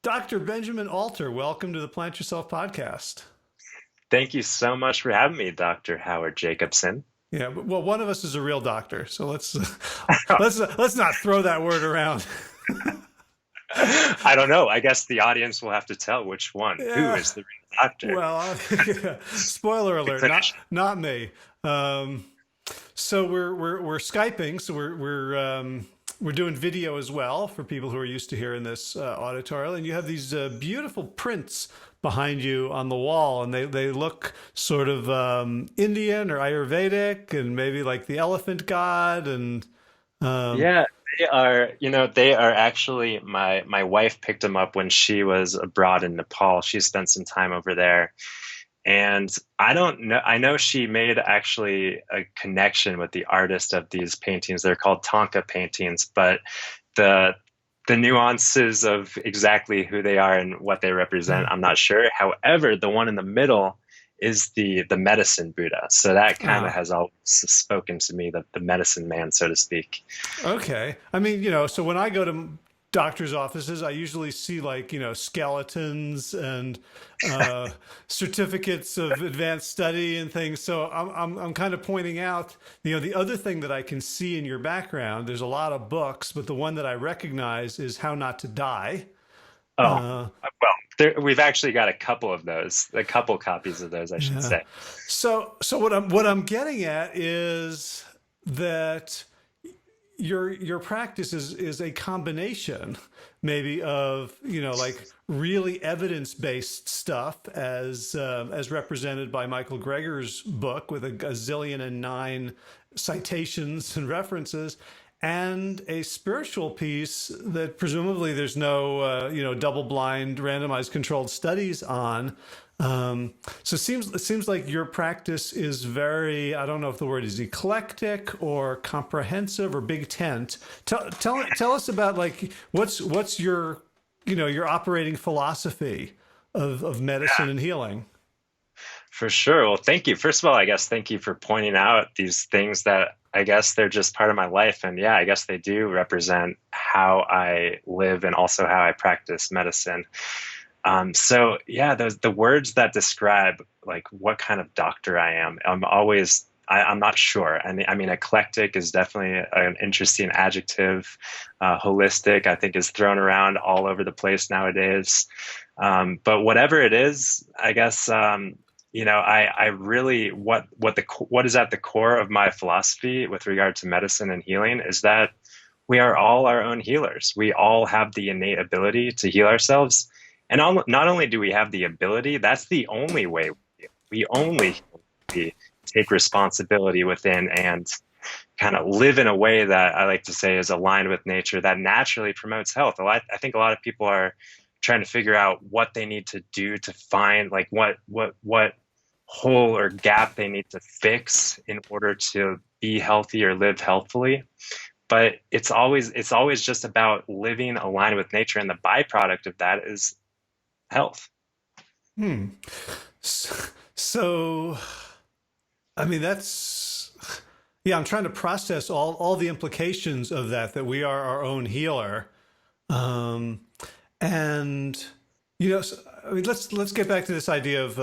Dr. Benjamin Alter, welcome to the Plant Yourself podcast. Thank you so much for having me, Dr. Howard Jacobson. Yeah, well, one of us is a real doctor, so let's let's not throw that word around. I don't know. I guess the audience will have to tell which one. Who Yeah, is the real doctor? well, spoiler The alert, not clinician. not me. Um, so we're skyping, so we're doing video as well for people who are used to hearing this auditorial, and you have these beautiful prints behind you on the wall, and they look sort of Indian or Ayurvedic, and maybe like the elephant god, and um, Yeah, they are actually my wife picked them up when she was abroad in Nepal. She spent some time over there. And I don't know, I know she made actually a connection with the artist of these paintings. They're called Tonka paintings, but the the nuances of exactly who they are and what they represent, I'm not sure. However, the one in the middle is the medicine Buddha. So that kind of ah, has always spoken to me, the medicine man, so to speak. okay. I mean, so when I go to doctors' offices, I usually see like, skeletons and uh, certificates of advanced study and things. So I'm kind of pointing out, the other thing that I can see in your background, there's a lot of books, but the one that I recognize is How Not to Die. Oh, Uh, well, we've actually got a couple of those, a couple copies of those, I should yeah. say. So what I'm getting at is that your practice is a combination maybe of like really evidence-based stuff as represented by Michael Greger's book with a gazillion and nine citations and references, and a spiritual piece that presumably there's no double-blind randomized controlled studies on. So it seems like your practice is very, I don't know if the word is eclectic or comprehensive or big tent. Tell us about like what's your your operating philosophy of medicine and healing. For sure. Well, thank you. First of all, I guess thank you for pointing out these things that I guess they're just part of my life. And yeah, I guess they do represent how I live and also how I practice medicine. So yeah, the words that describe like what kind of doctor I am, I'm not sure. I mean, eclectic is definitely an interesting adjective. Holistic, I think, is thrown around all over the place nowadays. But whatever it is, I guess, I really, what is at the core of my philosophy with regard to medicine and healing is that we are all our own healers. We all have the innate ability to heal ourselves. And not only do we have the ability, that's the only way we only heal. We take responsibility within and kind of live in a way that I like to say is aligned with nature that naturally promotes health. I think a lot of people are trying to figure out what they need to do to find like what hole or gap they need to fix in order to be healthy or live healthfully. But it's always just about living aligned with nature, and the byproduct of that is health. Hmm. So, I mean, that's, yeah, I'm trying to process all the implications of that we are our own healer. Um, and, so, I mean, let's get back to this idea of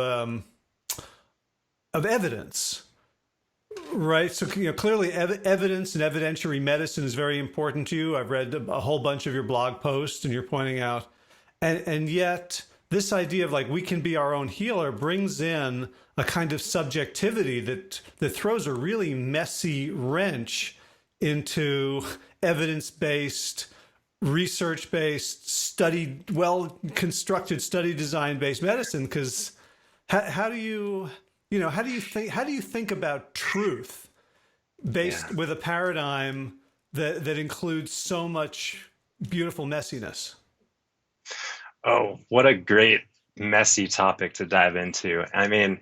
evidence, right? So, clearly evidence and evidentiary medicine is very important to you. I've read a whole bunch of your blog posts, and you're pointing out, and yet this idea of like we can be our own healer brings in a kind of subjectivity that throws a really messy wrench into evidence-based, research-based, studied, well constructed, study design-based medicine. Because how do you think about truth Yeah. based with a paradigm that includes so much beautiful messiness? Oh, what a great messy topic to dive into. I mean,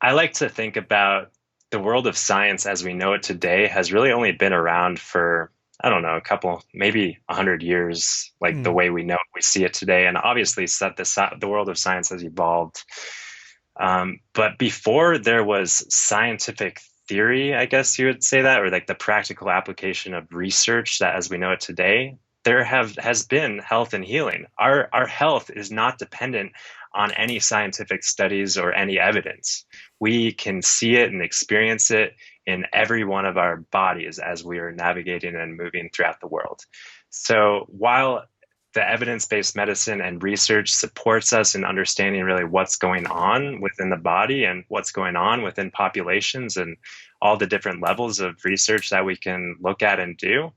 I like to think about the world of science as we know it today has really only been around for, I don't know, a couple, maybe 100 years, like the Hmm. way we know it, we see it today. And obviously, the world of science has evolved. But before there was scientific theory, I guess you would say that, or like the practical application of research that as we know it today, there has been health and healing. Our health is not dependent on any scientific studies or any evidence. We can see it and experience it in every one of our bodies as we are navigating and moving throughout the world. So while the evidence-based medicine and research supports us in understanding really what's going on within the body and what's going on within populations and all the different levels of research that we can look at and do,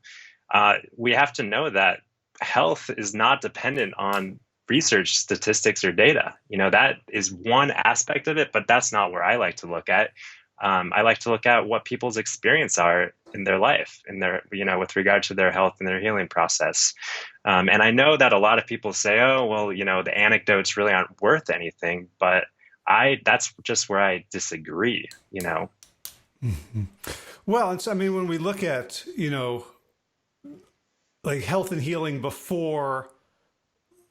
we have to know that health is not dependent on research statistics or data. That is one aspect of it, but that's not where I like to look at. I like to look at what people's experience are in their life, in their, with regard to their health and their healing process. And I know that a lot of people say, oh, well, the anecdotes really aren't worth anything, but that's just where I disagree. Mm-hmm. Well, I mean, when we look at, like health and healing before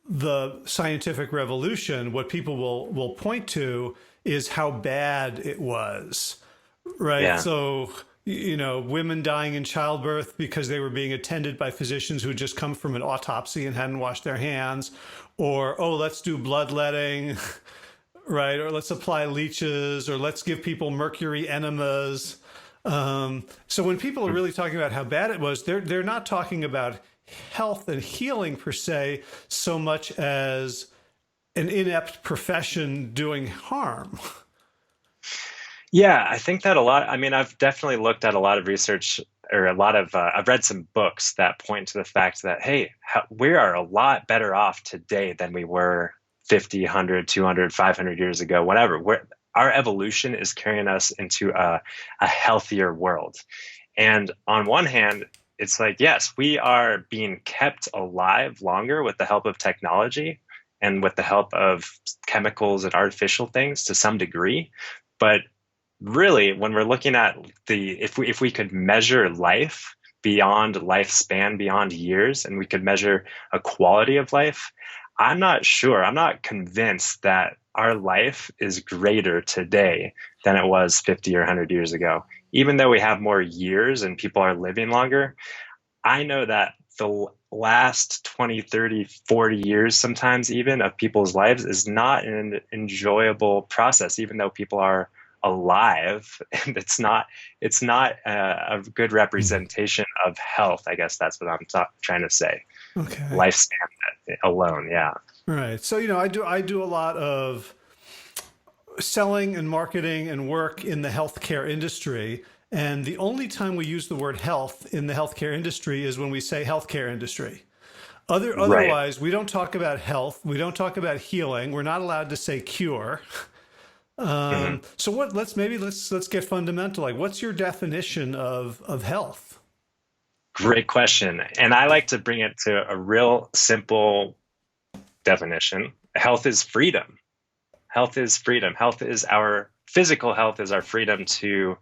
the scientific revolution, what people will point to is how bad it was, right? Yeah. So, women dying in childbirth because they were being attended by physicians who had just come from an autopsy and hadn't washed their hands, or, oh, let's do bloodletting, right? Or let's apply leeches, or let's give people mercury enemas. So when people are really talking about how bad it was, they're not talking about health and healing per se, so much as an inept profession doing harm. Yeah, I think that a lot. I mean, I've definitely looked at a lot of research or I've read some books that point to the fact that, hey, we are a lot better off today than we were 50, 100, 200, 500 years ago, whatever. Our evolution is carrying us into a healthier world. And on one hand, it's like, yes, we are being kept alive longer with the help of technology and with the help of chemicals and artificial things to some degree. But really, when we're looking at if we could measure life beyond lifespan, beyond years, and we could measure a quality of life, I'm not convinced that our life is greater today than it was 50 or 100 years ago. Even though we have more years and people are living longer, I know that the last 20, 30, 40 years, sometimes even, of people's lives is not an enjoyable process, even though people are alive. And it's not a good representation of health. I guess that's what I'm trying to say. Okay. Lifespan alone. Yeah. Right. So, I do a lot of selling and marketing and work in the healthcare industry. And the only time we use the word health in the healthcare industry is when we say healthcare industry. Otherwise, we don't talk about health. We don't talk about healing. We're not allowed to say cure. So let's get fundamental. Like, what's your definition of health? Great question. And I like to bring it to a real simple definition. Health is freedom. Health is freedom. Physical health is our freedom to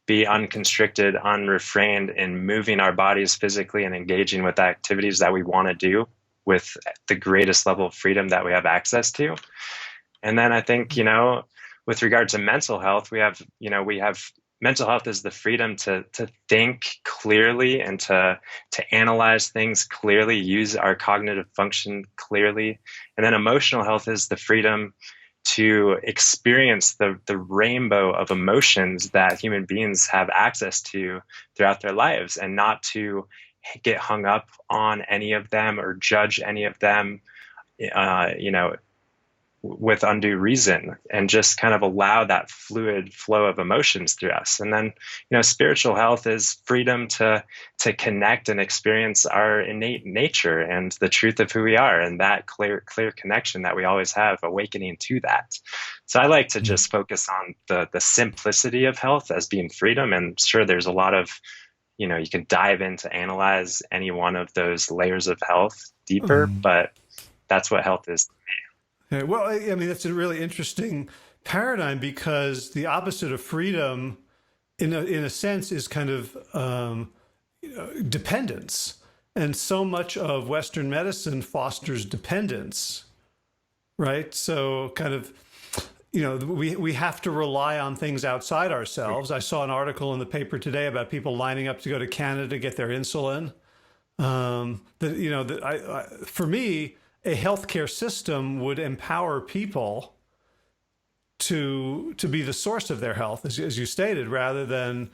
be unconstricted, unrefrained in moving our bodies physically and engaging with activities that we want to do with the greatest level of freedom that we have access to. And then I think, with regard to mental health, we have mental health is the freedom to think clearly and to analyze things clearly, use our cognitive function clearly. And then emotional health is the freedom to experience the rainbow of emotions that human beings have access to throughout their lives, and not to get hung up on any of them or judge any of them, with undue reason, and just kind of allow that fluid flow of emotions through us. And then, spiritual health is freedom to connect and experience our innate nature and the truth of who we are, and that clear connection that we always have, awakening to that. So I like to just focus on the simplicity of health as being freedom. And sure, there's a lot of, you can dive in to analyze any one of those layers of health deeper, but that's what health is. Yeah, well, I mean, that's a really interesting paradigm, because the opposite of freedom, in a sense, is kind of dependence. And so much of Western medicine fosters dependence, right? So kind of, we have to rely on things outside ourselves. I saw an article in the paper today about people lining up to go to Canada to get their insulin. That that for me, a healthcare system would empower people to be the source of their health, as you stated, rather than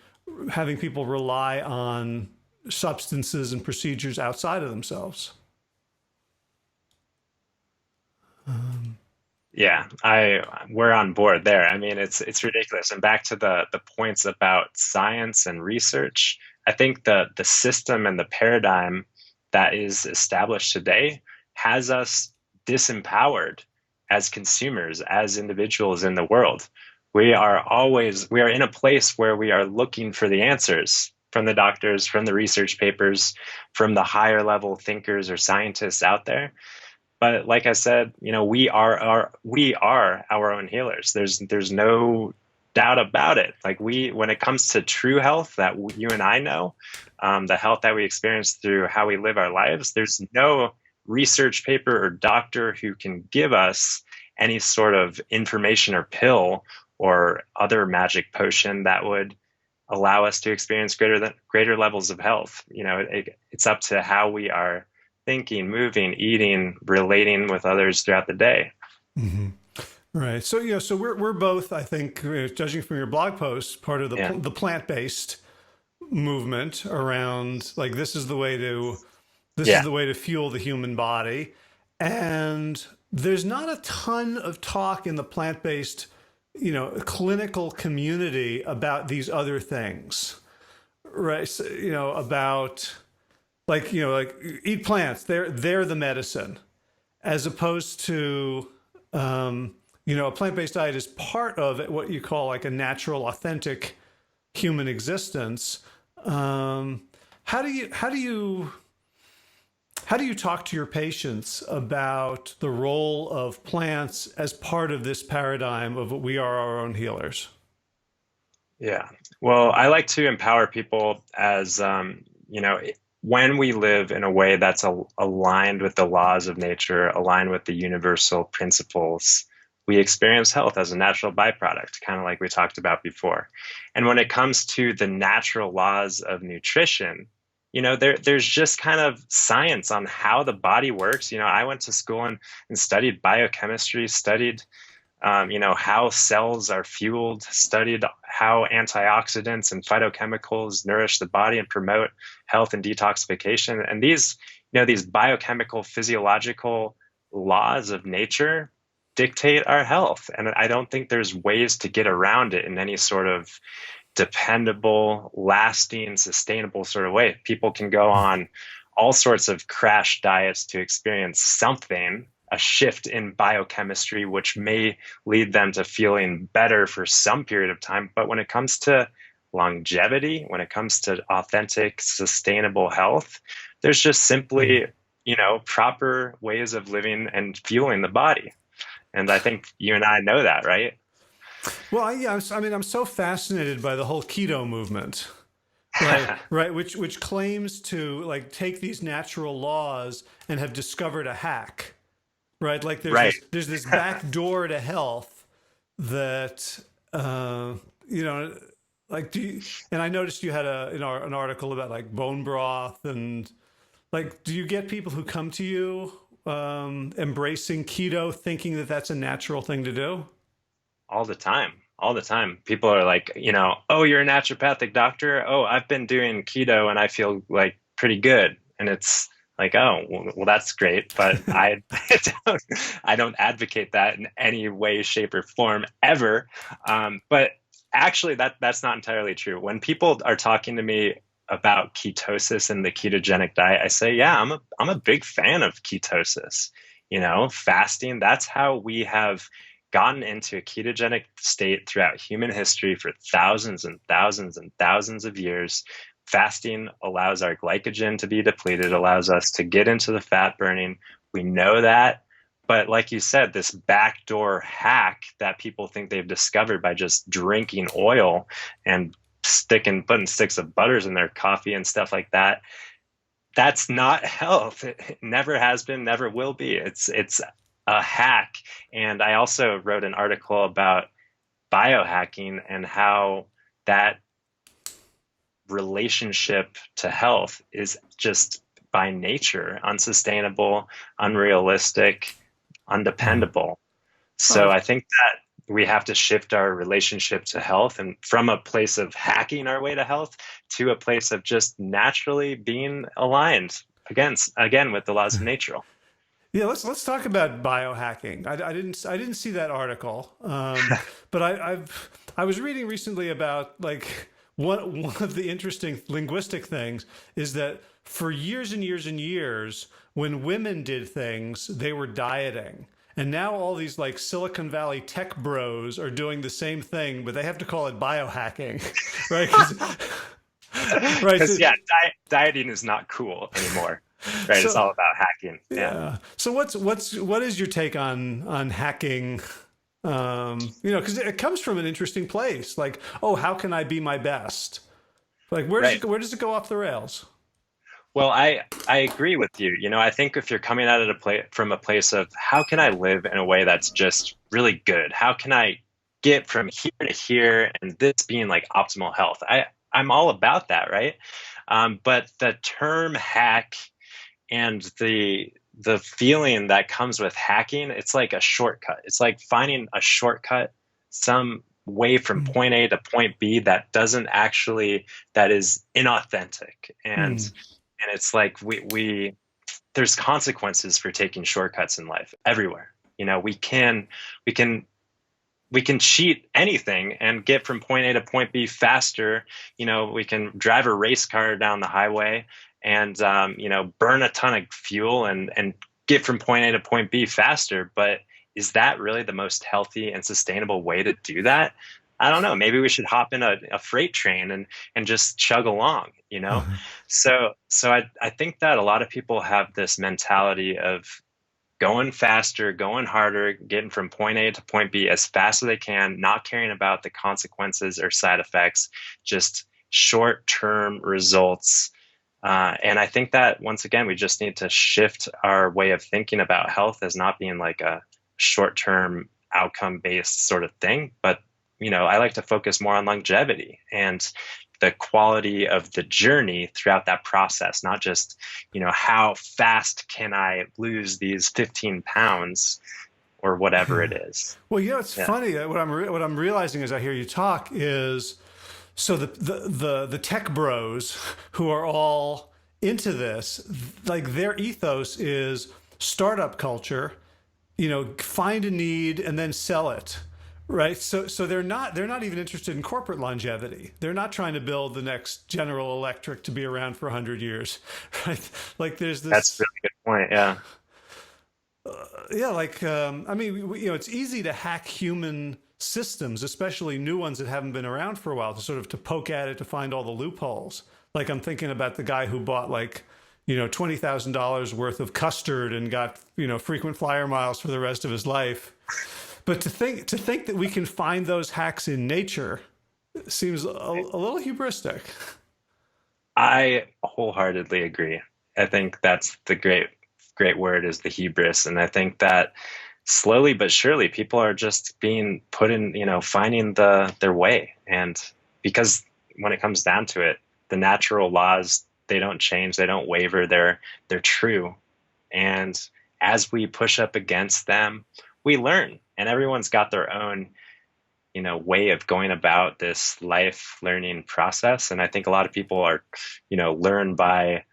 having people rely on substances and procedures outside of themselves. Yeah, we're on board there. I mean, it's ridiculous. And back to the points about science and research, I think the system and the paradigm that is established today has us disempowered as consumers, as individuals in the world. We are in a place where we are looking for the answers from the doctors, from the research papers, from the higher level thinkers or scientists out there. But like I said, we are our own healers. There's no doubt about it. Like when it comes to true health that you and I know, the health that we experience through how we live our lives, there's no research paper or doctor who can give us any sort of information or pill or other magic potion that would allow us to experience greater levels of health. It's up to how we are thinking, moving, eating, relating with others throughout the day. Mm-hmm. Right. So so we're both, I think, judging from your blog post, part of Yeah. the plant based movement around like this is Yeah. the way to fuel the human body, and there's not a ton of talk in the plant based clinical community about these other things, right? So, about like eat plants, they're the medicine, as opposed to a plant-based diet is part of it, what you call like a natural authentic human existence. How do you talk to your patients about the role of plants as part of this paradigm of we are our own healers? Yeah. Well, I like to empower people as, when we live in a way that's aligned with the laws of nature, aligned with the universal principles, we experience health as a natural byproduct, kind of like we talked about before. And when it comes to the natural laws of nutrition, there's just kind of science on how the body works. I went to school and studied biochemistry, studied how cells are fueled, studied how antioxidants and phytochemicals nourish the body and promote health and detoxification. And these biochemical, physiological laws of nature dictate our health. And I don't think there's ways to get around it in any sort of dependable, lasting, sustainable sort of way. People can go on all sorts of crash diets to experience something, a shift in biochemistry, which may lead them to feeling better for some period of time. But when it comes to longevity, when it comes to authentic, sustainable health, there's just simply, proper ways of living and fueling the body. And I think you and I know that, right? Well, yeah, I mean, I'm so fascinated by the whole keto movement, right? Right, which claims to like take these natural laws and have discovered a hack, right? Like Right. there's this back door to health that like and I noticed you had an article about like bone broth, and like do you get people who come to you embracing keto thinking that that's a natural thing to do? All the time. All the time. People are like, oh, you're a naturopathic doctor. Oh, I've been doing keto and I feel like pretty good. And it's like, oh, well, that's great. But don't, I don't advocate that in any way, shape, or form ever. But actually, that's not entirely true. When people are talking to me about ketosis and the ketogenic diet, I say, yeah, I'm a big fan of ketosis. Fasting, that's how we have gotten into a ketogenic state throughout human history for thousands and thousands and thousands of years. Fasting allows our glycogen to be depleted, allows us to get into the fat burning. We know that. But like you said, this backdoor hack that people think they've discovered by just drinking oil and putting sticks of butters in their coffee and stuff like that, that's not health. It never has been, never will be. It's a hack. And I also wrote an article about biohacking and how that relationship to health is just by nature unsustainable, unrealistic, Uh-huh. undependable. So Oh, I think that we have to shift our relationship to health, and from a place of hacking our way to health to a place of just naturally being aligned again with the laws of nature. yeah. Let's talk about biohacking. I didn't see that article, but I was reading recently about like one of the interesting linguistic things is that for years and years and years, when women did things, they were dieting. And now all these like Silicon Valley tech bros are doing the same thing, but they have to call it biohacking, right? Right. Because yeah, dieting is not cool anymore, right? It's So all about hacking. Yeah. yeah. So what is your take on hacking? Because it comes from an interesting place. Like, oh, how can I be my best? Like, Right. where does it go off the rails? Well, I agree with you. You know, I think if you're coming at it from a place of how can I live in a way that's just really good? How can I get from here to here and this being like optimal health? I'm all about that, right? But the term hack and the feeling that comes with hacking, it's like a shortcut. It's like finding a shortcut, some way from point A to point B that is inauthentic. Mm. And it's like we there's consequences for taking shortcuts in life everywhere. You know, we can we can cheat anything and get from point A to point B faster. You know, we can drive a race car down the highway and burn a ton of fuel and get from point A to point B faster. But is that really the most healthy and sustainable way to do that? I don't know. Maybe we should hop in a freight train and just chug along, you know? So I think that a lot of people have this mentality of going faster, going harder, getting from point A to point B as fast as they can, not caring about the consequences or side effects, just short term results. And I think that once again, we just need to shift our way of thinking about health as not being like a short term outcome based sort of thing. But, I like to focus more on longevity and the quality of the journey throughout that process, not just, how fast can I lose these 15 pounds or whatever it is. Well, it's Yeah. funny. What I'm realizing as I hear you talk is so the tech bros who are all into this, like their ethos is startup culture. Find a need and then sell it. Right. So they're not even interested in corporate longevity. They're not trying to build the next General Electric to be around for 100 years. Right. Like there's That's a this, really good point. Yeah. yeah, like, I mean, it's easy to hack human systems, especially new ones that haven't been around for a while, to sort of to poke at it to find all the loopholes. Like I'm thinking about the guy who bought like, $20,000 worth of custard and got, frequent flyer miles for the rest of his life. But to think that we can find those hacks in nature seems a little hubristic. I wholeheartedly agree. I think that's the great word is the hubris. And I think that slowly but surely people are just being put in, finding their way. And because when it comes down to it, the natural laws, they don't change, they don't waver, they're true. And as we push up against them, we learn. And everyone's got their own, way of going about this life learning process. And I think a lot of people are, learn by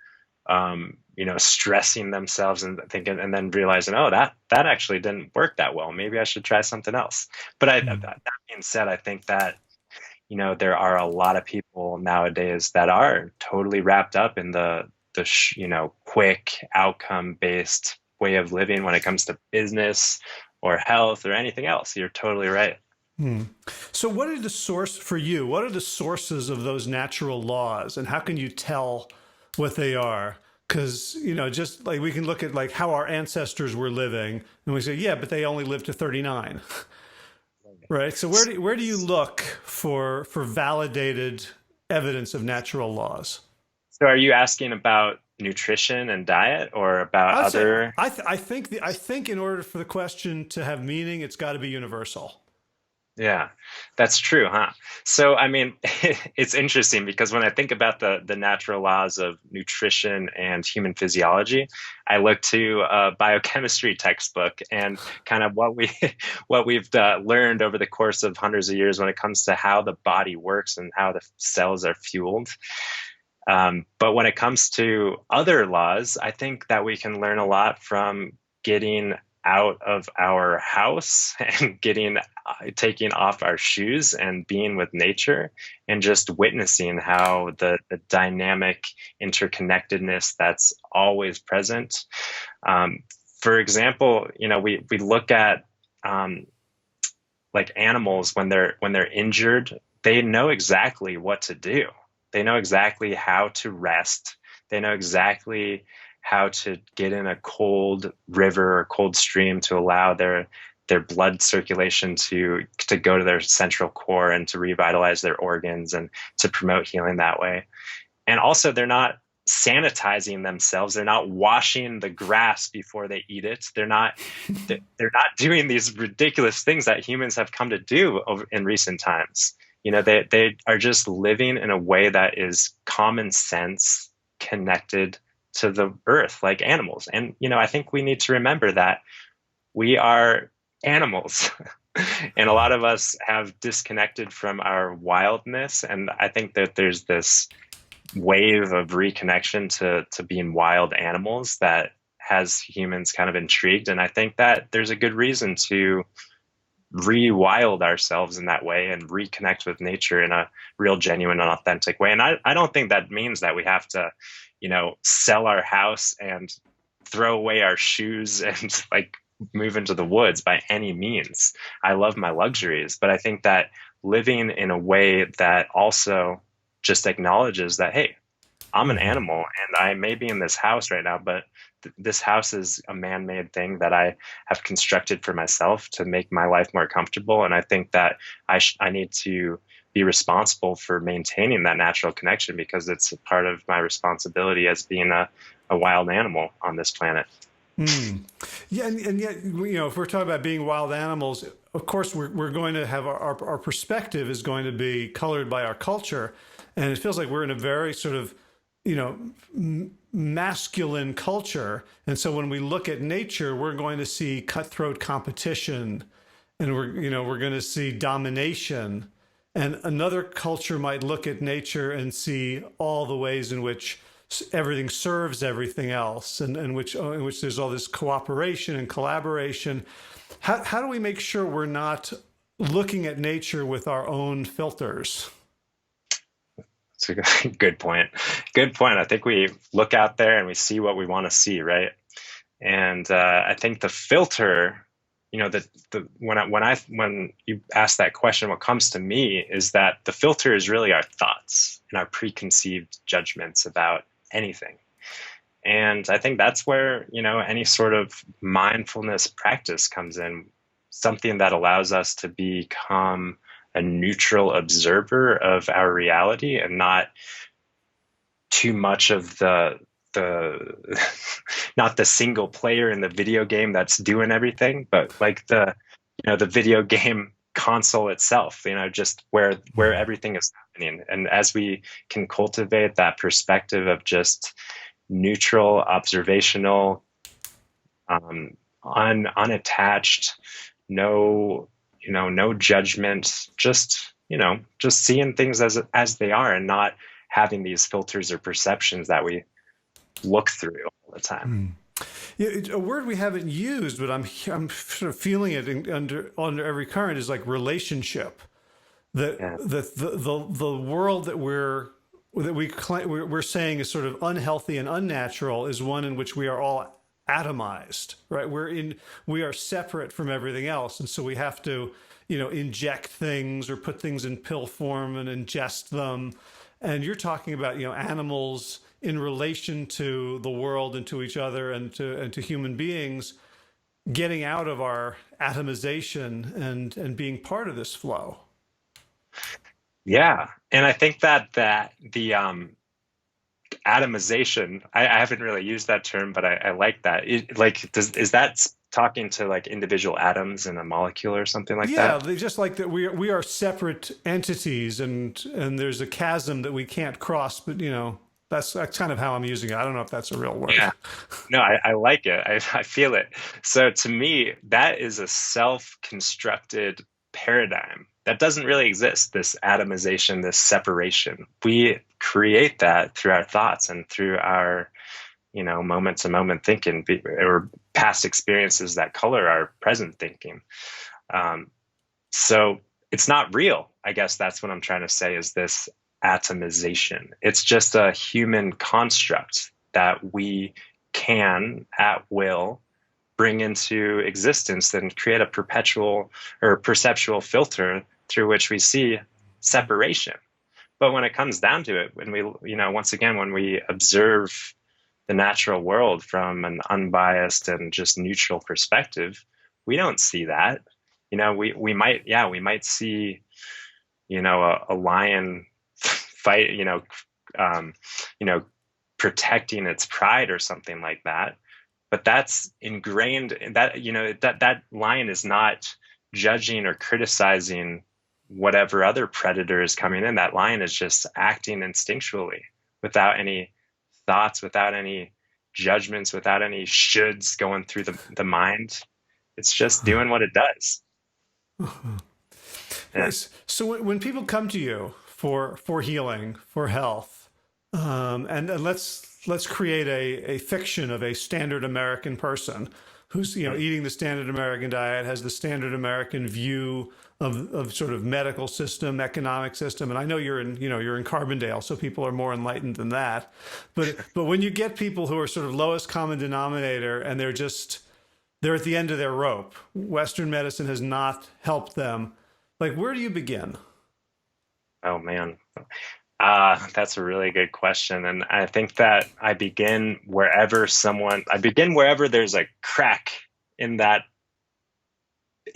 stressing themselves and thinking, and then realizing, oh, that actually didn't work that well. Maybe I should try something else. But that being said, I think that there are a lot of people nowadays that are totally wrapped up in the quick outcome based way of living when it comes to business or health or anything else. You're totally right. So, what are the source for you? What are the sources of those natural laws, and how can you tell what they are? Because just like we can look at like how our ancestors were living, and we say, yeah, but they only lived to 39, right? So, where do you look for validated evidence of natural laws? So are you asking about nutrition and diet or about I'd say other? I think in order for the question to have meaning, it's got to be universal. Yeah, that's true, huh? So, I mean, it's interesting because when I think about the natural laws of nutrition and human physiology, I look to a biochemistry textbook and kind of what we what we've learned over the course of hundreds of years when it comes to how the body works and how the cells are fueled. But when it comes to other laws, I think that we can learn a lot from getting out of our house and taking off our shoes and being with nature and just witnessing how the dynamic interconnectedness that's always present. Um, for example, we look at like animals when they're injured, they know exactly what to do. They know exactly how to rest. They know exactly how to get in a cold river or cold stream to allow their blood circulation to go to their central core and to revitalize their organs and to promote healing that way. And also, they're not sanitizing themselves. They're not washing the grass before they eat it. They're not doing these ridiculous things that humans have come to do in recent times. They are just living in a way that is common sense, connected to the earth like animals. And I think we need to remember that we are animals. And a lot of us have disconnected from our wildness. And I think that there's this wave of reconnection to being wild animals that has humans kind of intrigued. And I think that there's a good reason to rewild ourselves in that way and reconnect with nature in a real genuine and authentic way. And I don't think that means that we have to, sell our house and throw away our shoes and like move into the woods by any means. I love my luxuries, but I think that living in a way that also just acknowledges that, hey, I'm an animal and I may be in this house right now, but this house is a man-made thing that I have constructed for myself to make my life more comfortable. And I think that I need to be responsible for maintaining that natural connection because it's a part of my responsibility as being a wild animal on this planet. Yeah, and yet, if we're talking about being wild animals, of course, we're going to have our perspective is going to be colored by our culture. And it feels like we're in a very sort of, masculine culture. And so when we look at nature, we're going to see cutthroat competition and we're going to see domination. And another culture might look at nature and see all the ways in which everything serves everything else, and in which there's all this cooperation and collaboration. How do we make sure we're not looking at nature with our own filters? It's a good point. Good point. I think we look out there and we see what we want to see, right? And I think the filter, when you ask that question, what comes to me is that the filter is really our thoughts and our preconceived judgments about anything. And I think that's where, any sort of mindfulness practice comes in, something that allows us to become a neutral observer of our reality and not too much of the not the single player in the video game that's doing everything, but like the video game console itself, just where everything is happening. And as we can cultivate that perspective of just neutral, observational, unattached, no judgment, just seeing things as they are and not having these filters or perceptions that we look through all the time. Yeah, a word we haven't used, but I'm sort of feeling it under every current is like relationship. That Yeah. the world that we're saying is sort of unhealthy and unnatural is one in which we are all atomized, right? We are separate from everything else, and so we have to inject things or put things in pill form and ingest them. And you're talking about animals in relation to the world and to each other and to human beings, getting out of our atomization and being part of this flow. Yeah. And I think that the atomization, I haven't really used that term, but I like that. Is that talking to like individual atoms in a molecule or something like Yeah, that? they just like that we are separate entities, and there's a chasm that we can't cross. But that's kind of how I'm using it. I don't know if that's a real word. Yeah. No, I like it. I feel it. So to me, that is a self-constructed paradigm that doesn't really exist, this atomization, this separation. We create that through our thoughts and through our, moment to moment thinking or past experiences that color our present thinking. Um, so it's not real. I guess that's what I'm trying to say is this atomization. It's just a human construct that we can, at will, bring into existence and create a perpetual or perceptual filter through which we see separation. But when it comes down to it, when we, once again, when we observe the natural world from an unbiased and just neutral perspective, we don't see that. We might, yeah, we might see, a lion fight, um, you know, protecting its pride or something like that. But that's ingrained in that, that lion is not judging or criticizing whatever other predator is coming in. That lion is just acting instinctually without any thoughts, without any judgments, without any shoulds going through the mind. It's just doing what it does. Yeah. Yes. So when people come to you for healing, for health, and let's create a fiction of a standard American person who's eating the standard American diet, has the standard American view of sort of medical system, economic system. And I know you're in Carbondale, so people are more enlightened than that. But when you get people who are sort of lowest common denominator and they're at the end of their rope, Western medicine has not helped them. Like, where do you begin? Oh man. That's a really good question. And I think that I begin wherever there's a crack in that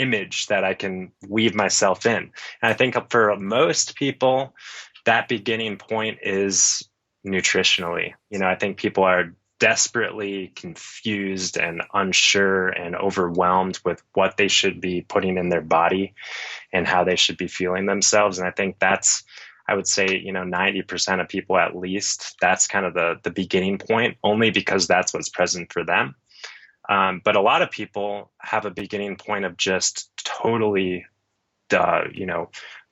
image that I can weave myself in. And I think for most people, that beginning point is nutritionally. I think people are desperately confused and unsure and overwhelmed with what they should be putting in their body and how they should be feeling themselves. And I think I would say, 90% of people at least, that's kind of the beginning point, only because that's what's present for them. But a lot of people have a beginning point of just totally,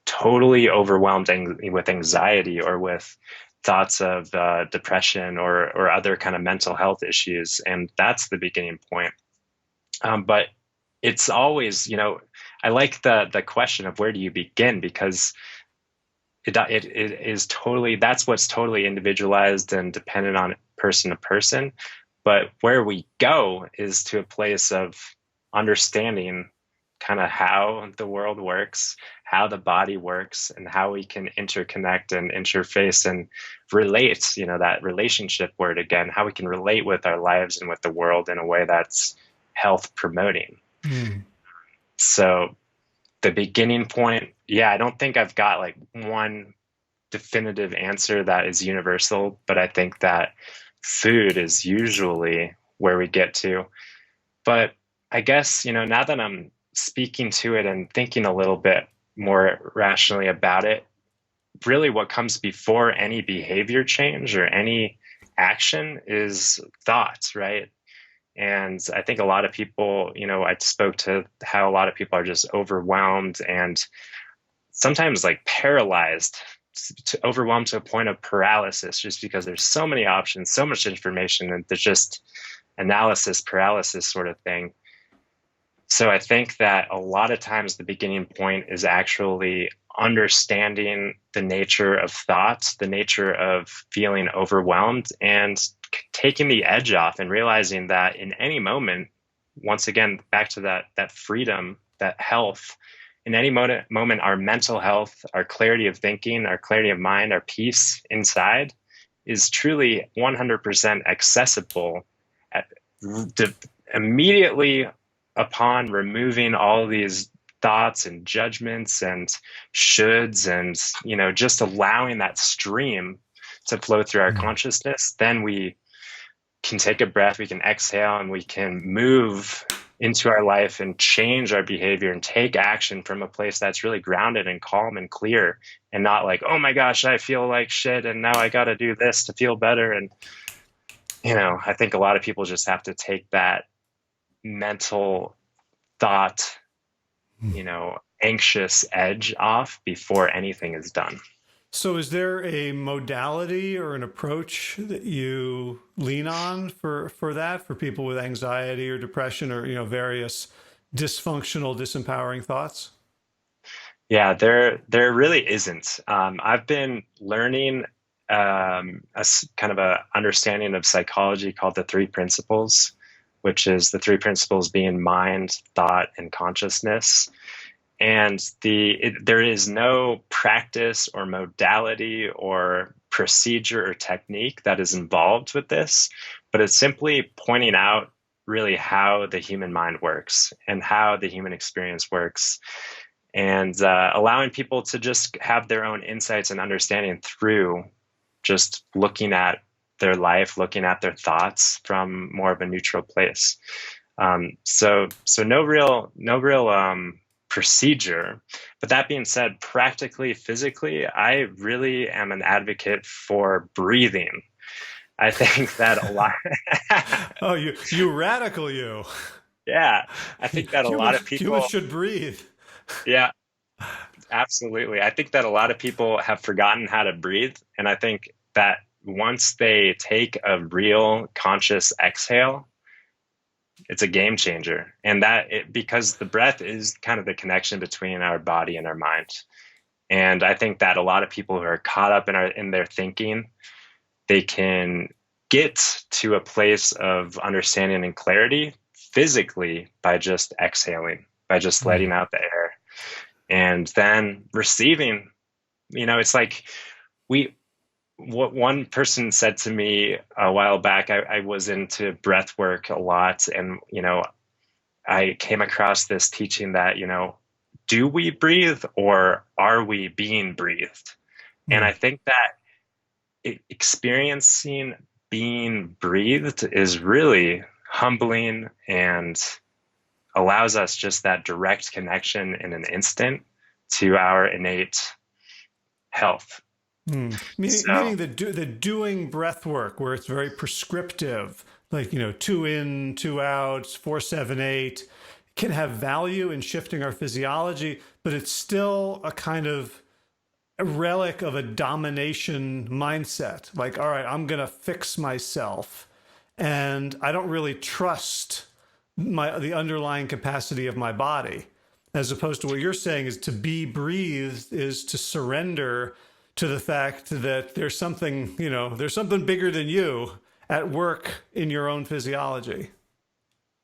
totally overwhelmed with anxiety or with thoughts of depression or other kind of mental health issues. And that's the beginning point. But it's always, I like the question of where do you begin, because it is totally, that's what's totally individualized and dependent on person to person. But where we go is to a place of understanding kind of how the world works, how the body works, and how we can interconnect and interface and relate, that relationship word again, how we can relate with our lives and with the world in a way that's health promoting. Mm. So the beginning point, yeah, I don't think I've got like one definitive answer that is universal, but I think that food is usually where we get to. But I guess, now that I'm speaking to it and thinking a little bit more rationally about it, really what comes before any behavior change or any action is thoughts, right? And I think a lot of people, I spoke to how a lot of people are just overwhelmed and sometimes like paralyzed, overwhelmed to a point of paralysis, just because there's so many options, so much information, and there's just analysis paralysis sort of thing. So I think that a lot of times the beginning point is actually understanding the nature of thoughts, the nature of feeling overwhelmed, and taking the edge off and realizing that in any moment, once again, back to that freedom, that health, in any moment, our mental health, our clarity of thinking, our clarity of mind, our peace inside is truly 100% accessible immediately upon removing all these thoughts and judgments and shoulds and, just allowing that stream to flow through our consciousness. Then can take a breath, we can exhale, and we can move into our life and change our behavior and take action from a place that's really grounded and calm and clear, and not like, oh my gosh, I feel like shit and now I got to do this to feel better. And, I think a lot of people just have to take that mental thought, anxious edge off before anything is done. So is there a modality or an approach that you lean on for that, for people with anxiety or depression or, various dysfunctional, disempowering thoughts? Yeah, there really isn't. I've been learning kind of a understanding of psychology called the three principles, which is the three principles being mind, thought, and consciousness. And there is no practice or modality or procedure or technique that is involved with this, but it's simply pointing out really how the human mind works and how the human experience works, and allowing people to just have their own insights and understanding through just looking at their life, looking at their thoughts from more of a neutral place. So no real procedure. But that being said, practically, physically, I really am an advocate for breathing. I think that a lot. Oh, you radical, you. Yeah, I think that a lot of Humans people. should breathe. Yeah, absolutely. I think that a lot of people have forgotten how to breathe. And I think that once they take a real conscious exhale, it's a game changer. And because the breath is kind of the connection between our body and our mind. And I think that a lot of people who are caught up in their thinking, they can get to a place of understanding and clarity physically by just exhaling, by just letting out the air, and then receiving. It's like what one person said to me a while back. I was into breath work a lot, and I came across this teaching that do we breathe or are we being breathed? And I think that experiencing being breathed is really humbling and allows us just that direct connection in an instant to our innate health. Meaning So, the doing breath work where it's very prescriptive, like, 2 in, 2 out, 4-7-8, can have value in shifting our physiology, but it's still a kind of a relic of a domination mindset. Like, all right, I'm going to fix myself. And I don't really trust the underlying capacity of my body, as opposed to what you're saying is to be breathed is to surrender to the fact that there's something bigger than you at work in your own physiology.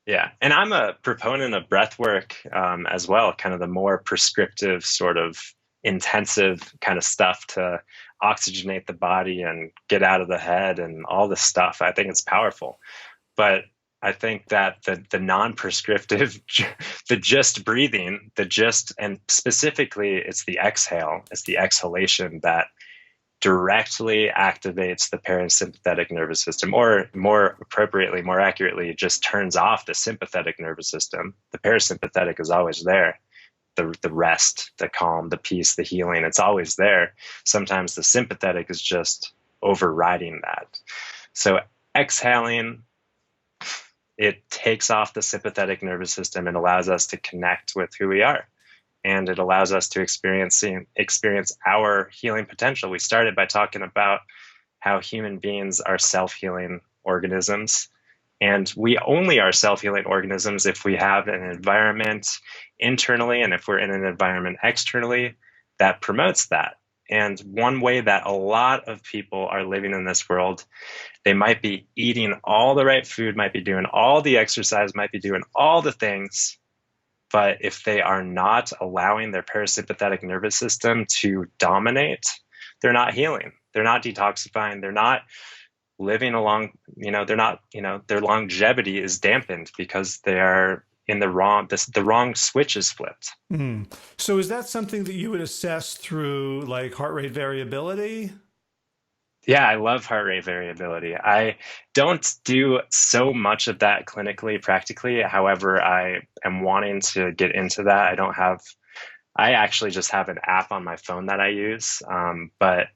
yeah. And I'm a proponent of breath work as well, kind of the more prescriptive, sort of intensive kind of stuff to oxygenate the body and get out of the head and all this stuff. I think it's powerful. But I think that the non-prescriptive, the just breathing, and specifically it's the exhale, it's the exhalation that directly activates the parasympathetic nervous system, or more appropriately, more accurately, just turns off the sympathetic nervous system. The parasympathetic is always there. The rest, the calm, the peace, the healing, it's always there. Sometimes the sympathetic is just overriding that. So exhaling, it takes off the sympathetic nervous system and allows us to connect with who we are. And it allows us to experience our healing potential. We started by talking about how human beings are self-healing organisms. And we only are self-healing organisms if we have an environment internally and if we're in an environment externally that promotes that. And one way that a lot of people are living in this world, they might be eating all the right food, might be doing all the exercise, might be doing all the things, but if they are not allowing their parasympathetic nervous system to dominate, they're not healing. They're not detoxifying. They're not living along, their longevity is dampened because they are in the wrong switch is flipped. So is that something that you would assess through like heart rate variability? Yeah, I love heart rate variability. I don't do so much of that clinically, practically. However, I am wanting to get into that. I actually just have an app on my phone that I use. But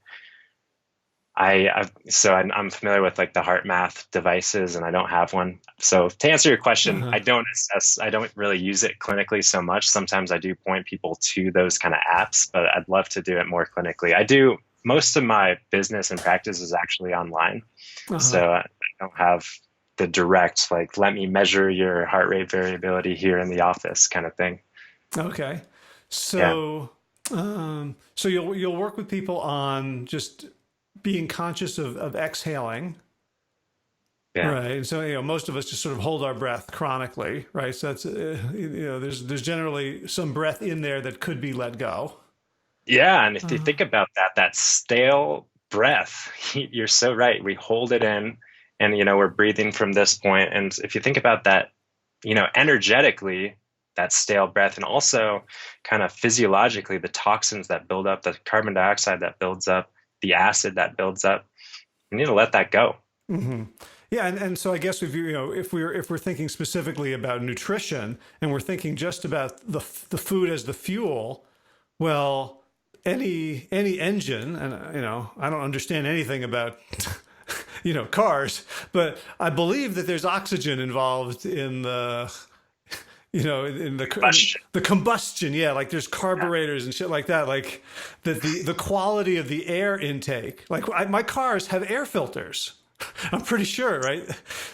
I'm familiar with like the heart math devices and I don't have one. So to answer your question, Uh-huh. I don't really use it clinically so much. Sometimes I do point people to those kind of apps, but I'd love to do it more clinically. I do most of my business and practice is actually online. Uh-huh. So I don't have the direct, like, let me measure your heart rate variability here in the office kind of thing. Okay. Yeah. So, so you'll work with people on just being conscious of exhaling, Yeah. right? So most of us just sort of hold our breath chronically, right? So that's there's generally some breath in there that could be let go. Yeah, and if you Uh, think about that, that stale breath, you're so right. We hold it in and, we're breathing from this point. And if you think about that, energetically, that stale breath, and also kind of physiologically, the toxins that build up, the carbon dioxide that builds up, the acid that builds up, you need to let that go. hmm Yeah, and so I guess if we're thinking specifically about nutrition and we're thinking just about the food as the fuel, well, any engine, and I don't understand anything about cars, but I believe that there's oxygen involved in Combustion. the combustion. Yeah, like there's carburetors and shit like that. Like the quality of the air intake. Like my cars have air filters. I'm pretty sure, right?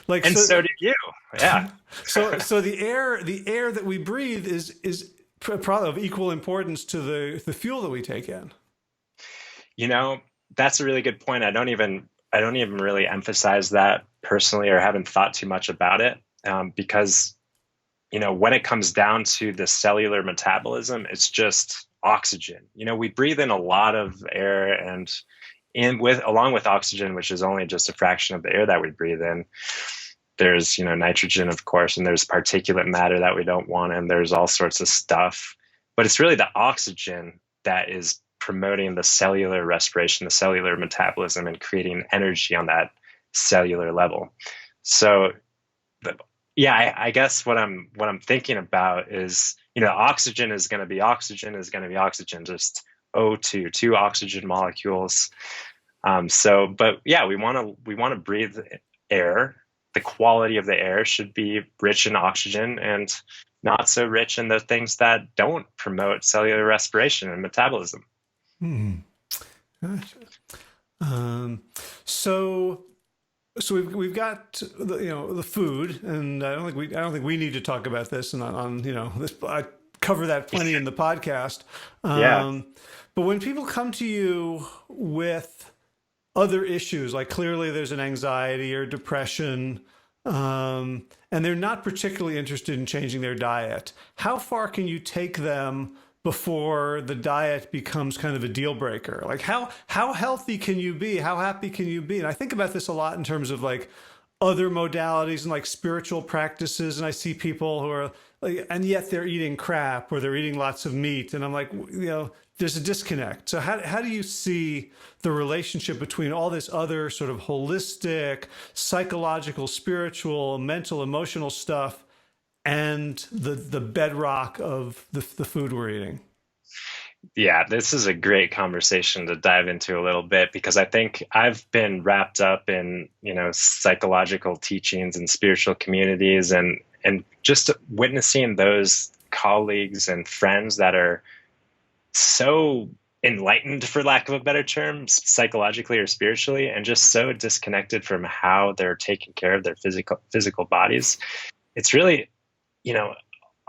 Like And so do you. Yeah. so the air that we breathe is probably of equal importance to the fuel that we take in. You know, that's a really good point. I don't even really emphasize that personally or haven't thought too much about it because when it comes down to the cellular metabolism, it's just oxygen. We breathe in a lot of air and along with oxygen, which is only just a fraction of the air that we breathe in, there's, nitrogen, of course, and there's particulate matter that we don't want, and there's all sorts of stuff. But it's really the oxygen that is promoting the cellular respiration, the cellular metabolism, and creating energy on that cellular level. So yeah, I guess what I'm thinking about is, oxygen is going to be oxygen is going to be oxygen, just O2, two oxygen molecules. But yeah, we want to breathe air. The quality of the air should be rich in oxygen and not so rich in the things that don't promote cellular respiration and metabolism. Hmm. Gotcha. Um, so so we've got the food, and I don't think we need to talk about this, and on this I cover that plenty in the podcast. Yeah. Um, but when people come to you with other issues, like clearly there's an anxiety or depression, and they're not particularly interested in changing their diet, how far can you take them before the diet becomes kind of a deal breaker? Like how healthy can you be? How happy can you be? And I think about this a lot in terms of like other modalities and like spiritual practices. And I see people who are like, and yet they're eating crap or they're eating lots of meat. And I'm like, there's a disconnect. So how do you see the relationship between all this other sort of holistic, psychological, spiritual, mental, emotional stuff and the bedrock of the food we're eating? Yeah, this is a great conversation to dive into a little bit because I think I've been wrapped up in, psychological teachings and spiritual communities and just witnessing those colleagues and friends that are so enlightened, for lack of a better term, psychologically or spiritually, and just so disconnected from how they're taking care of their physical bodies. It's really, you know,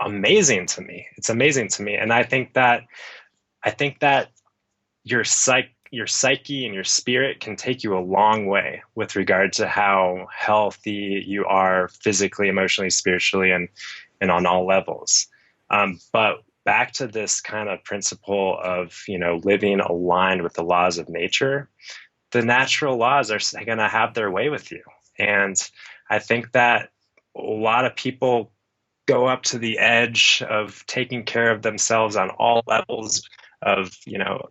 amazing to me. It's amazing to me. And I think that your psyche and your spirit can take you a long way with regard to how healthy you are physically, emotionally, spiritually, and on all levels. But back to this kind of principle of living aligned with the laws of nature, the natural laws are going to have their way with you, and I think that a lot of people go up to the edge of taking care of themselves on all levels of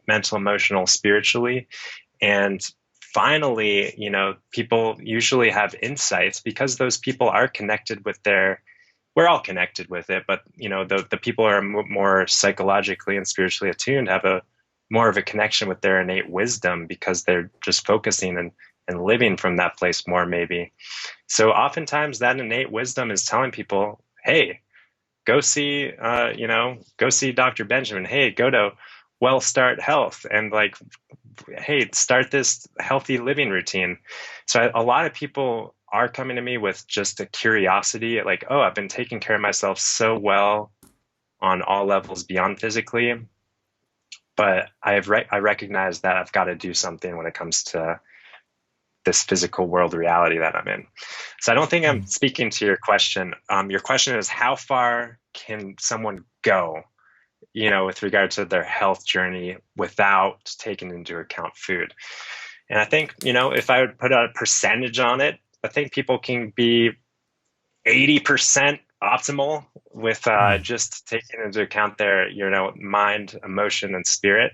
mental, emotional, spiritually, and finally, people usually have insights because those people are connected with we're all connected with it, but the people who are more psychologically and spiritually attuned have a more of a connection with their innate wisdom because they're just focusing and living from that place more, maybe. So oftentimes that innate wisdom is telling people, hey, go see, go see Dr. Benjamin. Hey, go to Well Start Health and like, hey, start this healthy living routine. So a lot of people are coming to me with just a curiosity, like, oh, I've been taking care of myself so well on all levels beyond physically, but I recognize that I've got to do something when it comes to this physical world reality that I'm in. So I don't think I'm speaking to your question. Your question is, how far can someone go, with regard to their health journey without taking into account food? And I think, if I would put a percentage on it, I think people can be 80% optimal with just taking into account their, mind, emotion, and spirit,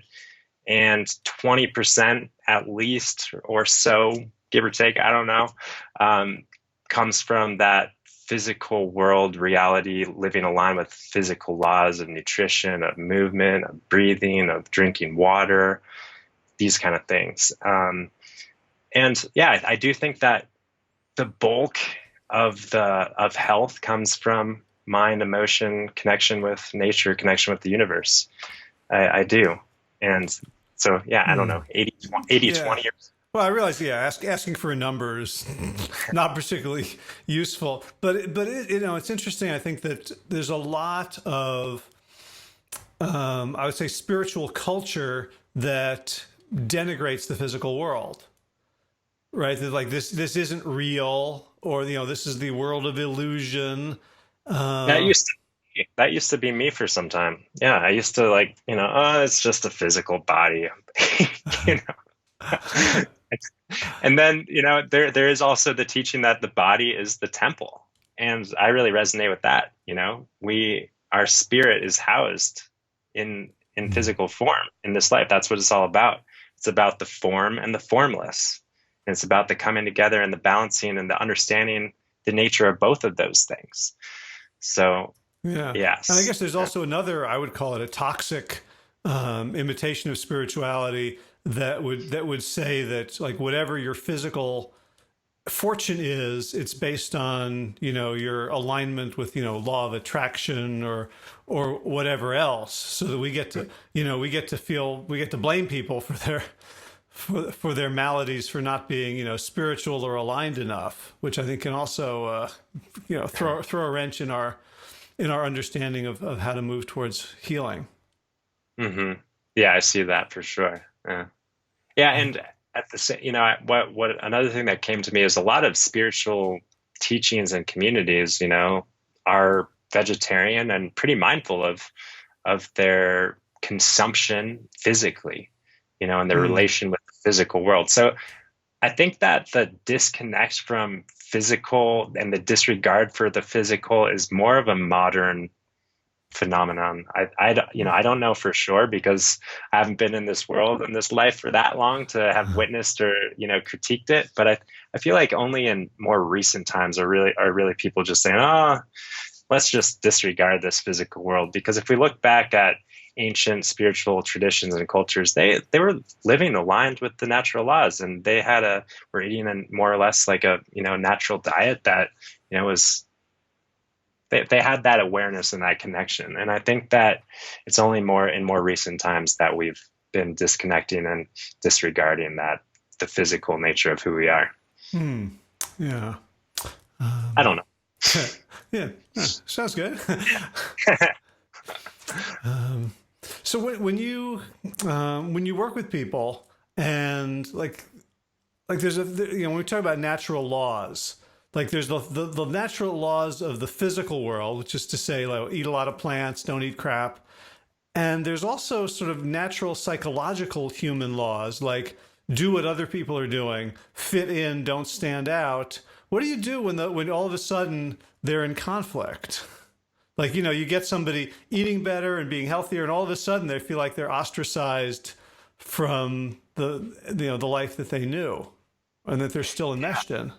and 20% at least or so, give or take, I don't know, comes from that physical world reality, living aligned with physical laws of nutrition, of movement, of breathing, of drinking water, these kind of things. And yeah, I do think that the bulk of health comes from mind, emotion, connection with nature, connection with the universe. I do. And so, yeah, I don't know, 80, 20 years. Well, I realize, asking for a number is not particularly useful, but it's interesting. I think that there's a lot of, I would say, spiritual culture that denigrates the physical world, right? That like this isn't real, or this is the world of illusion. That used to be me for some time. Yeah, I used to like, oh, it's just a physical body, you know. And then, there is also the teaching that the body is the temple. And I really resonate with that. Our spirit is housed in physical form in this life. That's what it's all about. It's about the form and the formless. And it's about the coming together and the balancing and the understanding the nature of both of those things. So, yeah. yes. And I guess there's also another, I would call it a toxic imitation of spirituality that would say that like whatever your physical fortune is, it's based on your alignment with law of attraction or whatever else, so that we get to we get to blame people for their maladies for not being spiritual or aligned enough, which I think can also throw a wrench in our understanding of how to move towards healing. Mm-hmm. Yeah, I see that for sure. Yeah, and at the same, what another thing that came to me is a lot of spiritual teachings and communities, are vegetarian and pretty mindful of their consumption physically, and their relation with the physical world. So I think that the disconnect from physical and the disregard for the physical is more of a modern phenomenon. I don't know for sure because I haven't been in this world and this life for that long to have witnessed or critiqued it. But I feel like only in more recent times are really people just saying, oh, let's just disregard this physical world. Because if we look back at ancient spiritual traditions and cultures, they were living aligned with the natural laws, and they were eating a more or less like a natural diet that was. They had that awareness and that connection. And I think that it's only in more recent times that we've been disconnecting and disregarding the physical nature of who we are. Yeah. I don't know. Yeah. Sounds good. So when you work with people and like there's when we talk about natural laws, like there's the natural laws of the physical world, which is to say, like, eat a lot of plants, don't eat crap. And there's also sort of natural psychological human laws, like do what other people are doing, fit in, don't stand out. What do you do when all of a sudden they're in conflict? Like, you get somebody eating better and being healthier, and all of a sudden they feel like they're ostracized from the life that they knew and that they're still enmeshed in.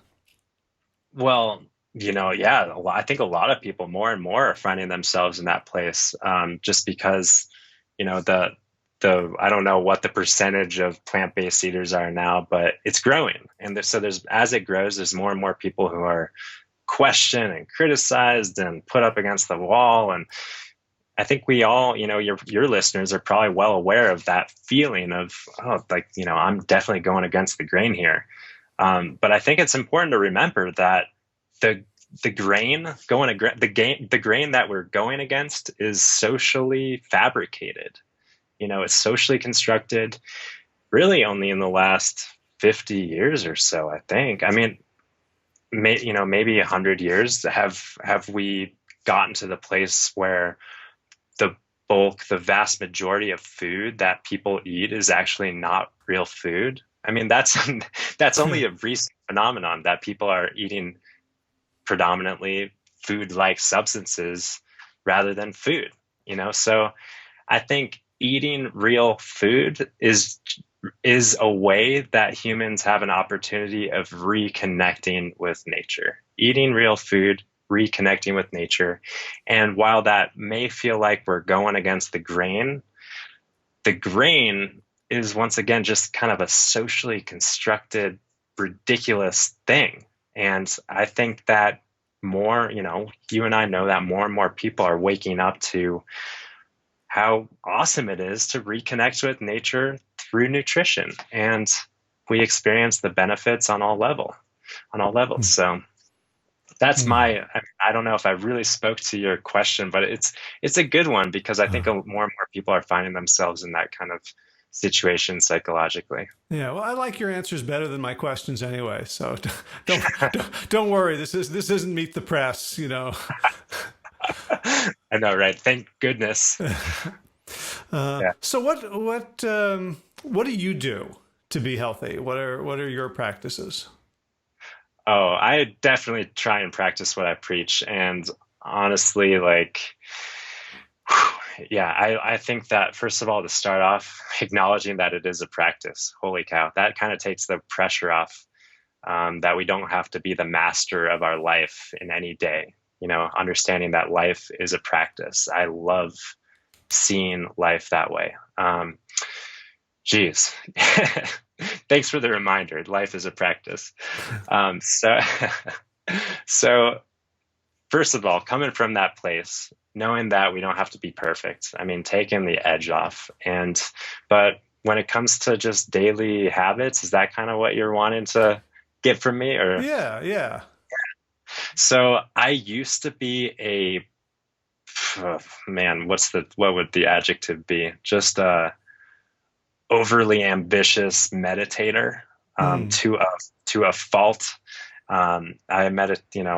Well, yeah, I think a lot of people more and more are finding themselves in that place, just because, the I don't know what the percentage of plant-based eaters are now, but it's growing, and so there's as it grows, there's more and more people who are questioned and criticized and put up against the wall. And I think we all, your listeners are probably well aware of that feeling of, oh, like, I'm definitely going against the grain here. But I think it's important to remember that the the grain the grain that we're going against is socially fabricated. It's socially constructed, really only in the last 50 years or so, I think. I mean, maybe 100 years have we gotten to the place where the vast majority of food that people eat is actually not real food. I mean, that's only a recent phenomenon, that people are eating predominantly food-like substances rather than food. So I think eating real food is a way that humans have an opportunity of reconnecting with nature. Eating real food, reconnecting with nature. And while that may feel like we're going against the grain is once again just kind of a socially constructed, ridiculous thing. And I think that more, you and I know that more and more people are waking up to how awesome it is to reconnect with nature through nutrition. And we experience the benefits on all levels. So that's I don't know if I really spoke to your question, but it's a good one, because I think more and more people are finding themselves in that kind of situation psychologically. Yeah, well, I like your answers better than my questions anyway. So don't worry. This isn't meet the press. I know, right? Thank goodness. Yeah. So what do you do to be healthy? What are your practices? Oh, I definitely try and practice what I preach. And honestly, yeah, I think that, first of all, to start off, acknowledging that it is a practice. Holy cow, that kind of takes the pressure off, that we don't have to be the master of our life in any day. Understanding that life is a practice. I love seeing life that way. Geez. Thanks for the reminder. Life is a practice. So first of all, coming from that place, knowing that we don't have to be perfect. I mean, taking the edge off. But when it comes to just daily habits, is that kind of what you're wanting to get from me? Or Yeah. So I used to be man, what would the adjective be? Just overly ambitious meditator, to a fault. I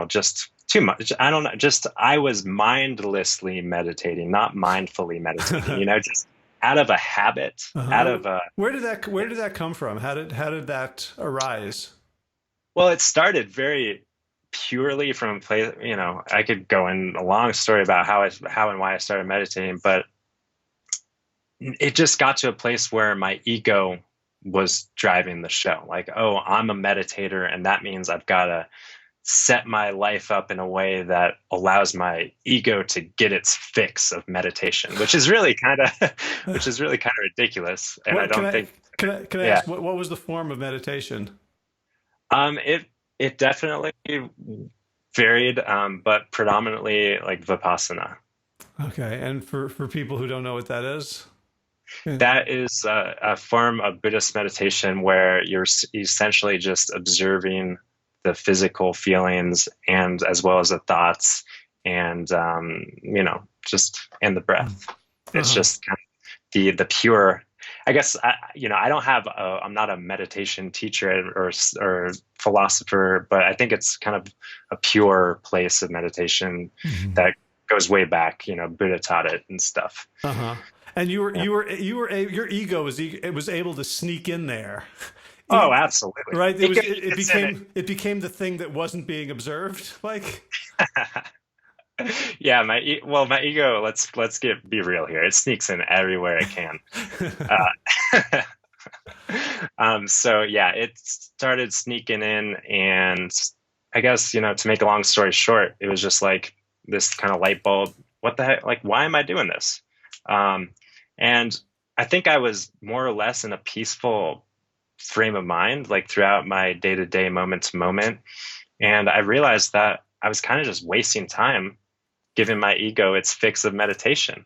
just too much. I don't know. I was mindlessly meditating, not mindfully meditating. Just out of a habit, out of a. Where did that come from? How did that arise? Well, it started very purely from a place. I could go in a long story about how and why I started meditating, but it just got to a place where my ego was driving the show. Like, oh, I'm a meditator, and that means I've got to set my life up in a way that allows my ego to get its fix of meditation, which is really kind of ridiculous. And I don't think. Can I ask what was the form of meditation? It definitely varied, but predominantly like Vipassana. Okay, and for people who don't know what that is. That is a form of Buddhist meditation where you're essentially just observing the physical feelings, and as well as the thoughts, and just in the breath. It's just kind of the pure. I guess I don't have. I'm not a meditation teacher or philosopher, but I think it's kind of a pure place of meditation that goes way back. Buddha taught it and stuff. And your ego was able to sneak in there. Oh, absolutely. Right. It became the thing that wasn't being observed. Like. Yeah, my ego. Let's be real here. It sneaks in everywhere it can. So yeah, it started sneaking in, and I guess, to make a long story short, it was just like this kind of light bulb. What the heck? Like, why am I doing this? Um, and I think I was more or less in a peaceful frame of mind, like throughout my day to day, moment to moment. And I realized that I was kind of just wasting time giving my ego its fix of meditation.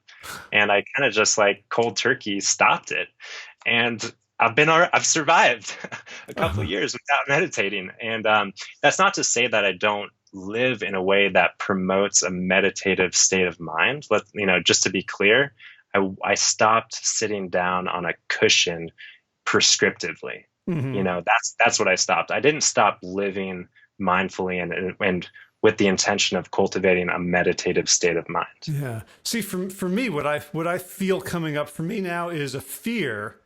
And I kind of just like cold turkey stopped it. And I've survived a couple of Uh-huh. years without meditating. And that's not to say that I don't live in a way that promotes a meditative state of mind. Just to be clear, I stopped sitting down on a cushion prescriptively. Hmm. That's what I stopped. I didn't stop living mindfully and with the intention of cultivating a meditative state of mind. Yeah. See, for me, what I feel coming up for me now is a fear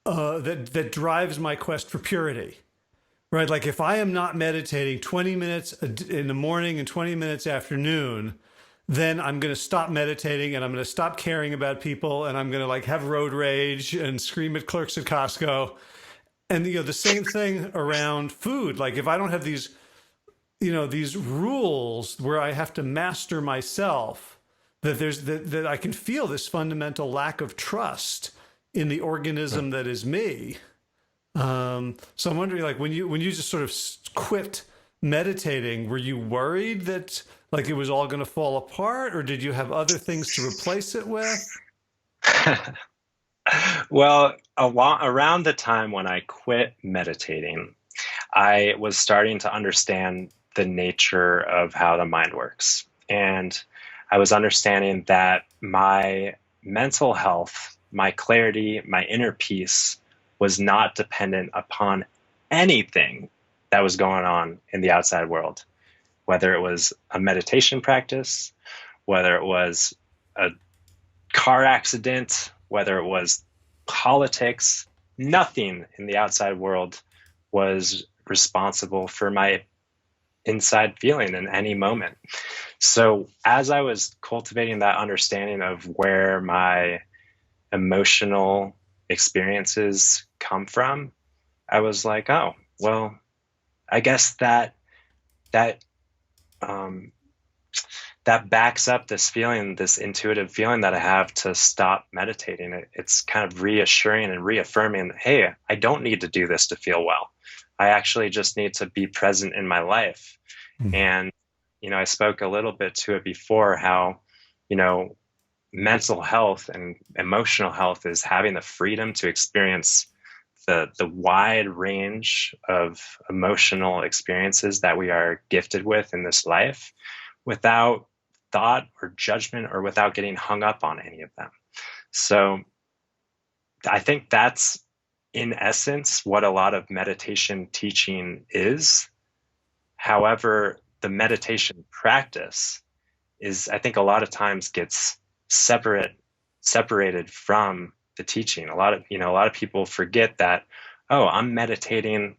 that drives my quest for purity. Right? Like if I am not meditating 20 minutes in the morning and 20 minutes afternoon, then I'm going to stop meditating and I'm going to stop caring about people and I'm going to like have road rage and scream at clerks at Costco. And the same thing around food. Like if I don't have these rules where I have to master myself, that I can feel this fundamental lack of trust in the organism that is me. So I'm wondering, like, when you just sort of quit meditating, were you worried that like it was all going to fall apart, or did you have other things to replace it with? Well, around the time when I quit meditating, I was starting to understand the nature of how the mind works. And I was understanding that my mental health, my clarity, my inner peace was not dependent upon anything that was going on in the outside world, whether it was a meditation practice, whether it was a car accident, whether it was politics. Nothing in the outside world was responsible for my inside feeling in any moment. So, as I was cultivating that understanding of where my emotional experiences come from, I was like, oh, well, I guess that um, that backs up this feeling, this intuitive feeling that I have to stop meditating. It's kind of reassuring and reaffirming, hey, I don't need to do this to feel well. I actually just need to be present in my life. And, I spoke a little bit to it before how, you know, mental health and emotional health is having the freedom to experience the wide range of emotional experiences that we are gifted with in this life without thought or judgment or without getting hung up on any of them. So I think that's in essence what a lot of meditation teaching is. However, the meditation practice is, I think, a lot of times gets separated from the teaching. A lot of people forget that, oh, I'm meditating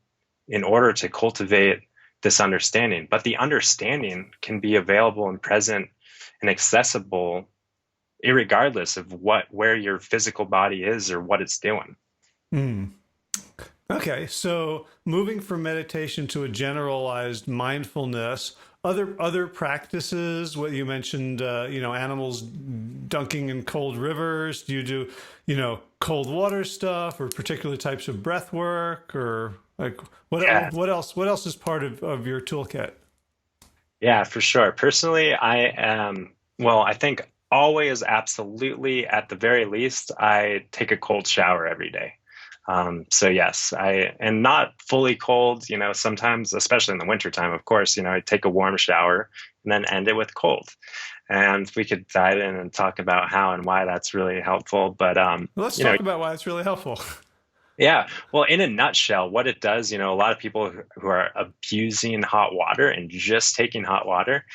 in order to cultivate this understanding, but the understanding can be available and present and accessible irregardless of where your physical body is or what it's doing. Mm. Okay, so moving from meditation to a generalized mindfulness, other practices. What you mentioned, animals dunking in cold rivers. Do you do, cold water stuff, or particular types of breath work, or like Yeah, what else? What else is part of your toolkit? yeah, for sure. Personally, I am, well, I think always, absolutely, at the very least, I take a cold shower every day. So yes, and not fully cold, sometimes, especially in the wintertime, of course, I take a warm shower and then end it with cold. And we could dive in and talk about how and why that's really helpful. But, Let's talk about why it's really helpful. yeah, well, in a nutshell, what it does, a lot of people who are abusing hot water and just taking hot water,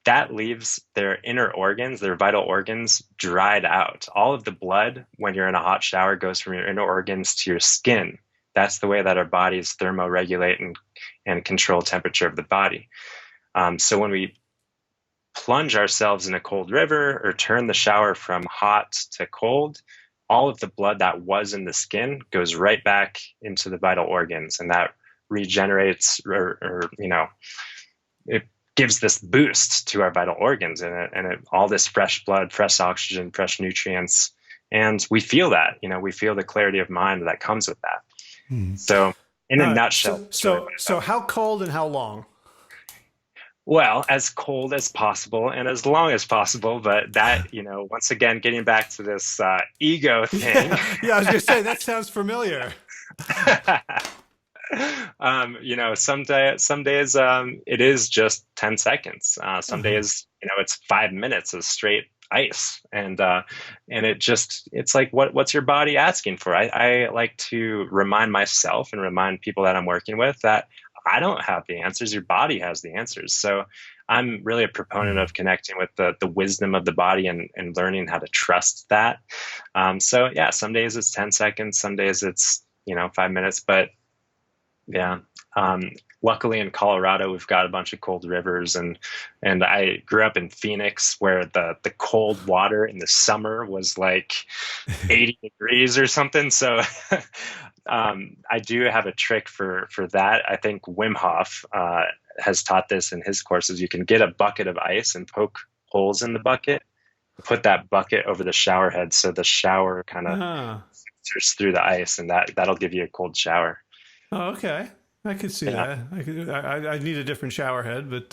that leaves their inner organs, their vital organs, dried out. All of the blood, when you're in a hot shower, goes from your inner organs to your skin. That's the way that our bodies thermoregulate and control temperature of the body. So when we plunge ourselves in a cold river or turn the shower from hot to cold, all of the blood that was in the skin goes right back into the vital organs, and that regenerates, or it gives this boost to our vital organs, and all this fresh blood, fresh oxygen, fresh nutrients, and we feel that. We feel the clarity of mind that comes with that. Hmm. So, in All a right. nutshell, So, that's really so, what it so does. how cold and how long? Well, as cold as possible and as long as possible, but that, once again, getting back to this ego thing. Yeah, yeah. I was gonna say that sounds familiar. Some days it is just 10 seconds. Some Uh-huh. days, it's 5 minutes of straight ice. And it's like, what's your body asking for? I like to remind myself and remind people that I'm working with that I don't have the answers. Your body has the answers. So I'm really a proponent Hmm. of connecting with the wisdom of the body, and learning how to trust that. So yeah, some days it's 10 seconds, some days it's, 5 minutes, but yeah. Um, Luckily in Colorado, we've got a bunch of cold rivers, and I grew up in Phoenix, where the cold water in the summer was like 80 degrees or something. So I do have a trick for that. I think Wim Hof has taught this in his courses. You can get a bucket of ice and poke holes in the bucket, put that bucket over the shower head so the shower kind of Ah. filters through the ice, and that'll give you a cold shower. Oh, okay. I could see Yeah. that. I need a different shower head, but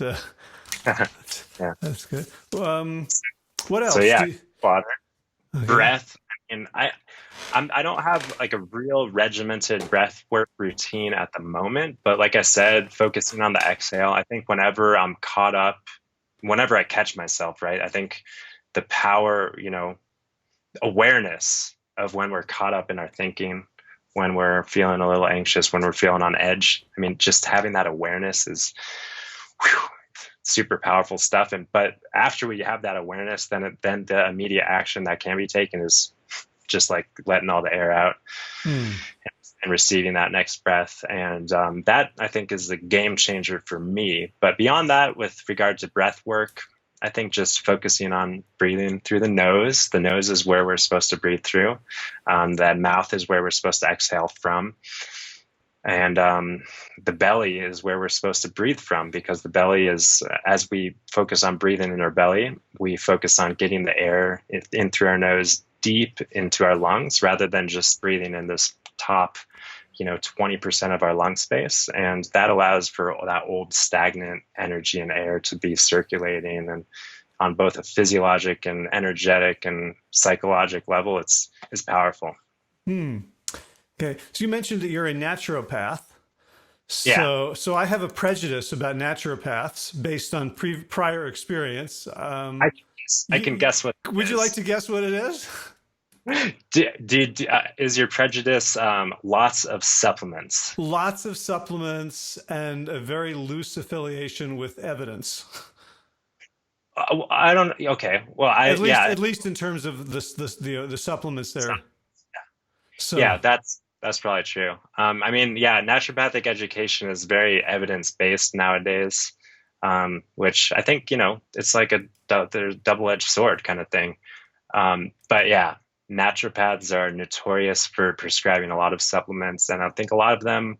Yeah. that's good. What So else? yeah, water, Okay. breath. And I don't have like a real regimented breath work routine at the moment, but like I said, focusing on the exhale. I think whenever I'm caught up, whenever I catch myself, right, I think the power, awareness of when we're caught up in our thinking, when we're feeling a little anxious, when we're feeling on edge. I mean, just having that awareness is, whew, super powerful stuff. But after we have that awareness, then the immediate action that can be taken is just like letting all the air out Hmm. and receiving that next breath. And that, I think, is the game changer for me. But beyond that, with regard to breath work, I think just focusing on breathing through the nose. The nose is where we're supposed to breathe through. The mouth is where we're supposed to exhale from. And the belly is where we're supposed to breathe from, because the belly is, as we focus on breathing in our belly, we focus on getting the air in through our nose deep into our lungs, rather than just breathing in this top 20% of our lung space. And that allows for that old stagnant energy and air to be circulating, and on both a physiologic and energetic and psychological level, it's powerful. Hmm. Okay. So you mentioned that you're a naturopath. Yeah. So I have a prejudice about naturopaths based on prior experience. I can guess what Would it you like is. to guess what it is? Is your prejudice lots of supplements? Lots of supplements and a very loose affiliation with evidence. I don't. Okay. Well, yeah. At least in terms of the supplements there. So, Yeah, that's probably true. I mean, yeah, naturopathic education is very evidence based nowadays, which I think it's like there's double edged sword kind of thing. But yeah, naturopaths are notorious for prescribing a lot of supplements, and I think a lot of them,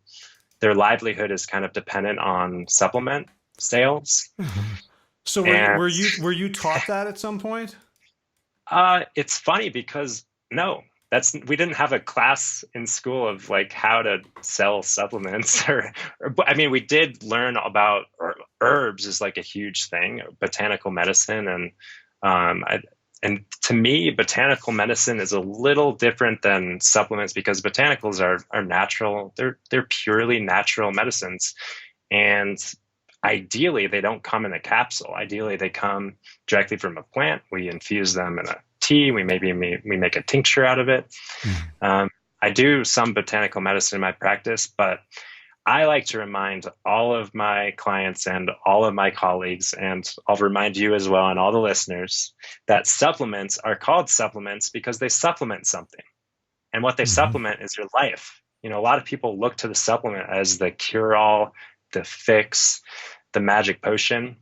their livelihood is kind of dependent on supplement sales. so And were you taught that at some point? it's funny because no, we didn't have a class in school of like how to sell supplements, I mean, we did learn about herbs is like a huge thing, botanical medicine, and to me, botanical medicine is a little different than supplements, because botanicals are natural. They're purely natural medicines, and ideally they don't come in a capsule. Ideally they come directly from a plant. We infuse them in a tea. We make a tincture out of it. Mm. I do some botanical medicine in my practice, but I like to remind all of my clients and all of my colleagues, and I'll remind you as well and all the listeners, that supplements are called supplements because they supplement something. And what they Mhm. supplement is your life. A lot of people look to the supplement as the cure all, the fix, the magic potion.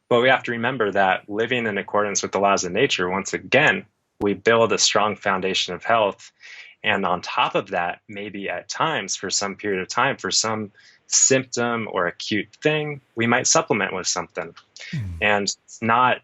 But we have to remember that living in accordance with the laws of nature, once again, we build a strong foundation of health. And on top of that, maybe at times, for some period of time, for some symptom or acute thing, we might supplement with something. And it's not,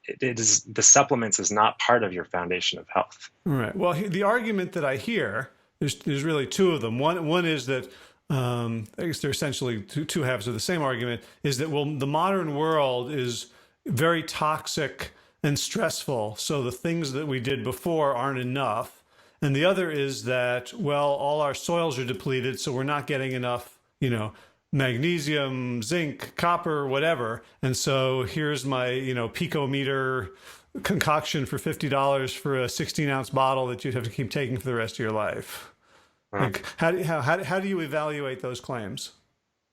it is, the supplements is not part of your foundation of health. Right. Well, the argument that I hear, there's really two of them. One is that I guess they're essentially two halves of the same argument. Is that, well, the modern world is very toxic and stressful, so the things that we did before aren't enough. And the other is that, well, all our soils are depleted, so we're not getting enough, magnesium, zinc, copper, whatever. And so here's my, picometer concoction for $50 for a 16-ounce bottle that you'd have to keep taking for the rest of your life. Like, how do you evaluate those claims?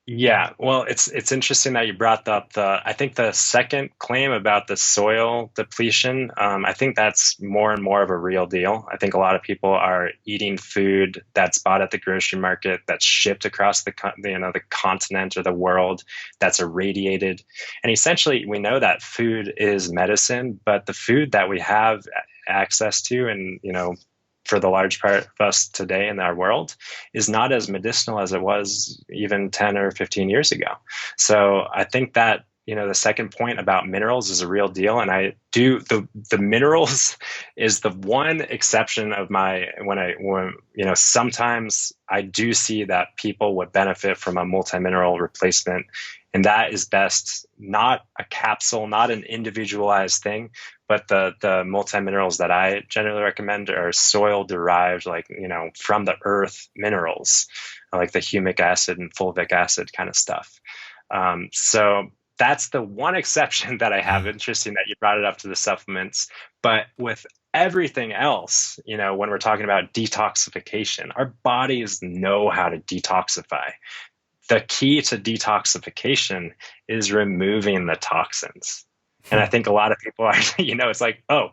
Yeah, well, it's interesting that you brought up I think the second claim about the soil depletion. I think that's more and more of a real deal. I think a lot of people are eating food that's bought at the grocery market, that's shipped across the continent or the world, that's irradiated. And essentially, we know that food is medicine, but the food that we have access to, and for the large part of us today in our world, is not as medicinal as it was even 10 or 15 years ago. So I think that, the second point about minerals is a real deal. And I do, the minerals is the one exception of when sometimes I do see that people would benefit from a multi-mineral replacement. And that is best, not a capsule, not an individualized thing, but the multi-minerals that I generally recommend are soil derived, like, from the earth minerals, like the humic acid and fulvic acid kind of stuff. So that's the one exception that I have. Interesting that you brought it up to the supplements. But with everything else, when we're talking about detoxification, our bodies know how to detoxify. The key to detoxification is removing the toxins. And I think a lot of people are, it's like, oh,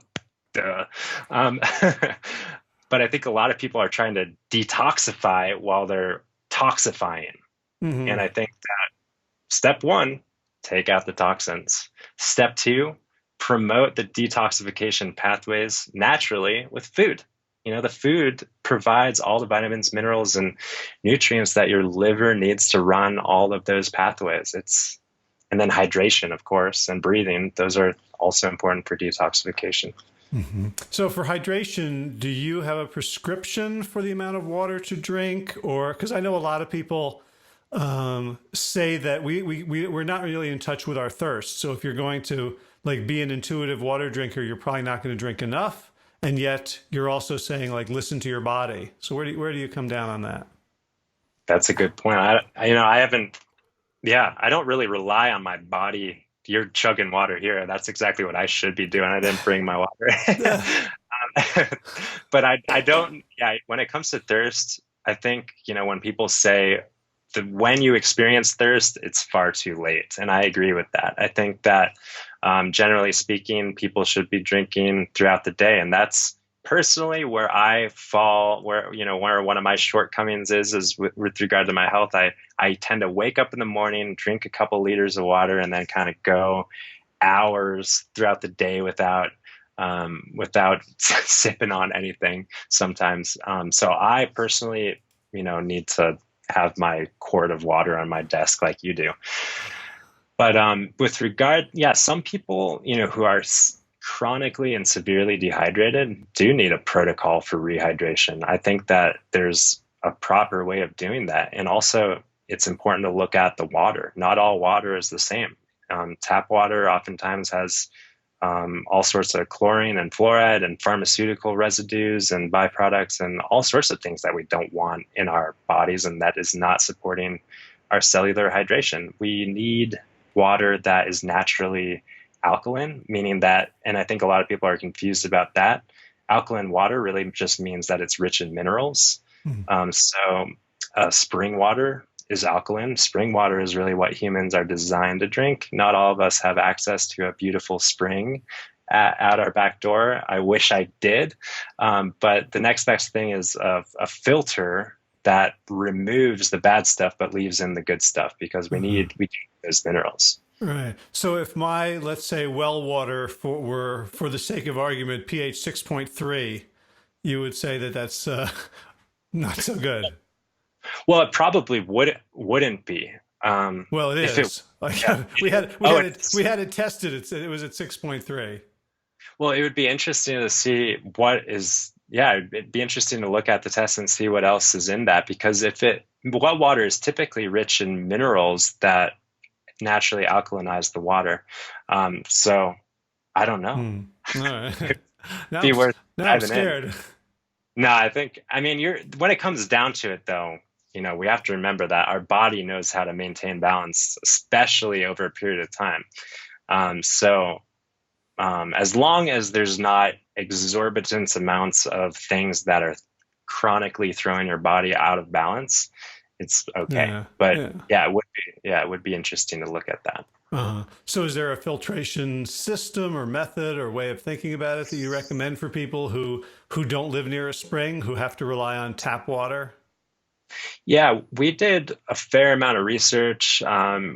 duh. But I think a lot of people are trying to detoxify while they're toxifying. Mm-hmm. And I think that step one, take out the toxins. Step two, promote the detoxification pathways naturally with food. The food provides all the vitamins, minerals, and nutrients that your liver needs to run all of those pathways. And then hydration, of course, and breathing. Those are also important for detoxification. Mm-hmm. So for hydration, do you have a prescription for the amount of water to drink? Or, because I know a lot of people say that we're not really in touch with our thirst. So if you're going to be an intuitive water drinker, you're probably not going to drink enough. And yet you're also saying, listen to your body. So where do you come down on that? That's a good point. I don't really rely on my body. You're chugging water here. That's exactly what I should be doing. I didn't bring my water. But I don't, when it comes to thirst, I think, when people say when you experience thirst, it's far too late. And I agree with that. I think that generally speaking, people should be drinking throughout the day. And that's personally where I fall, where one of my shortcomings is with regard to my health. I tend to wake up in the morning, drink a couple liters of water, and then kind of go hours throughout the day without sipping on anything sometimes. So I personally, need to have my quart of water on my desk like you do. But with regard, some people, who are chronically and severely dehydrated do need a protocol for rehydration. I think that there's a proper way of doing that. And also, it's important to look at the water. Not all water is the same. Tap water oftentimes has all sorts of chlorine and fluoride and pharmaceutical residues and byproducts and all sorts of things that we don't want in our bodies, and that is not supporting our cellular hydration. We need water that is naturally alkaline, meaning that, and I think a lot of people are confused about that, alkaline water really just means that it's rich in minerals. So spring water is alkaline. Spring water is really what humans are designed to drink. Not all of us have access to a beautiful spring out our back door. I wish I did. But the next best thing is a filter that removes the bad stuff but leaves in the good stuff, because we need those minerals. Right. So if my, let's say, well water were, for the sake of argument, pH 6.3, you would say that that's not so good. Well, it probably wouldn't be. Well, it If it, is. Like yeah. we Oh, had it it is. we had it tested. It was at 6.3. Well, it would be interesting to see what is, yeah, it'd be interesting to look at the test and see what else is in that because well water is typically rich in minerals that naturally alkalinize the water. So I don't know. Hmm. All right. Now Be worth now I'm diving in. scared. No, I mean, when it comes down to it, though, we have to remember that our body knows how to maintain balance, especially over a period of time. So, as long as there's not exorbitant amounts of things that are chronically throwing your body out of balance, it's okay. Yeah. But Yeah. yeah, it would be interesting to look at that. So, is there a filtration system or method or way of thinking about it that you recommend for people who don't live near a spring, who have to rely on tap water? Yeah, we did a fair amount of research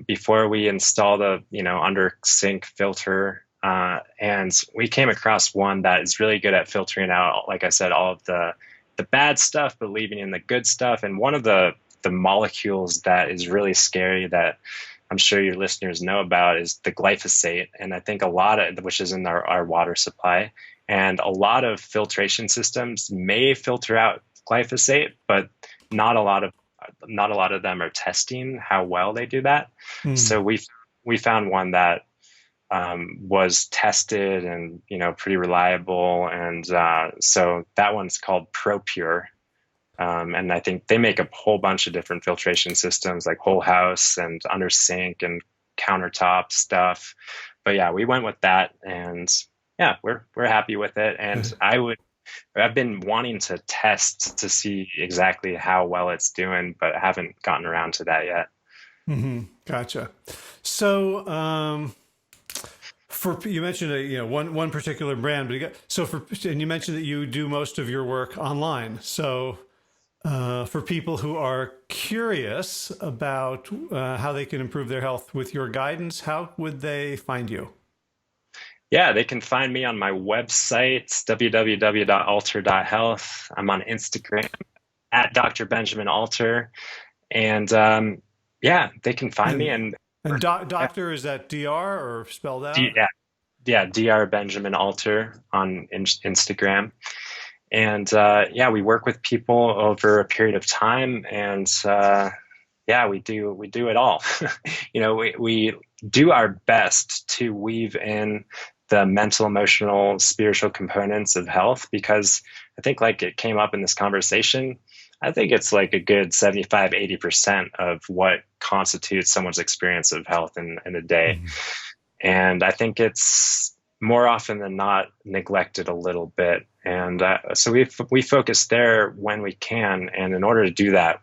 before we installed a, under sink filter, and we came across one that is really good at filtering out, like I said, all of the bad stuff, but leaving in the good stuff. And one of the molecules that is really scary that I'm sure your listeners know about is the glyphosate, and I think a lot of which is in our water supply, and a lot of filtration systems may filter out glyphosate, but not a lot of not a lot of them are testing how well they do that. Hmm. So we found one that was tested and pretty reliable, and so that one's called ProPure. And I think they make a whole bunch of different filtration systems, like whole house and under sink and countertop stuff. But yeah, we went with that, and yeah, we're happy with it. And I've been wanting to test to see exactly how well it's doing, but I haven't gotten around to that yet. Gotcha. So, for you mentioned one particular brand, but and you mentioned that you do most of your work online. So, for people who are curious about how they can improve their health with your guidance, how would they find you? Yeah, they can find me on my website, www.alter.health. I'm on Instagram at Dr. Benjamin Alter. And yeah, they can find me. And And yeah, doctor, is that DR or spelled out? yeah, yeah, Dr. Benjamin Alter on Instagram. And yeah, we work with people over a period of time. And yeah, we do it all. We do our best to weave in the mental, emotional, spiritual components of health because I think like it came up in this conversation. I think it's like a good 75, 80% of what constitutes someone's experience of health in a day. Mm-hmm. And I think it's more often than not neglected a little bit. And so we focus there when we can. And in order to do that,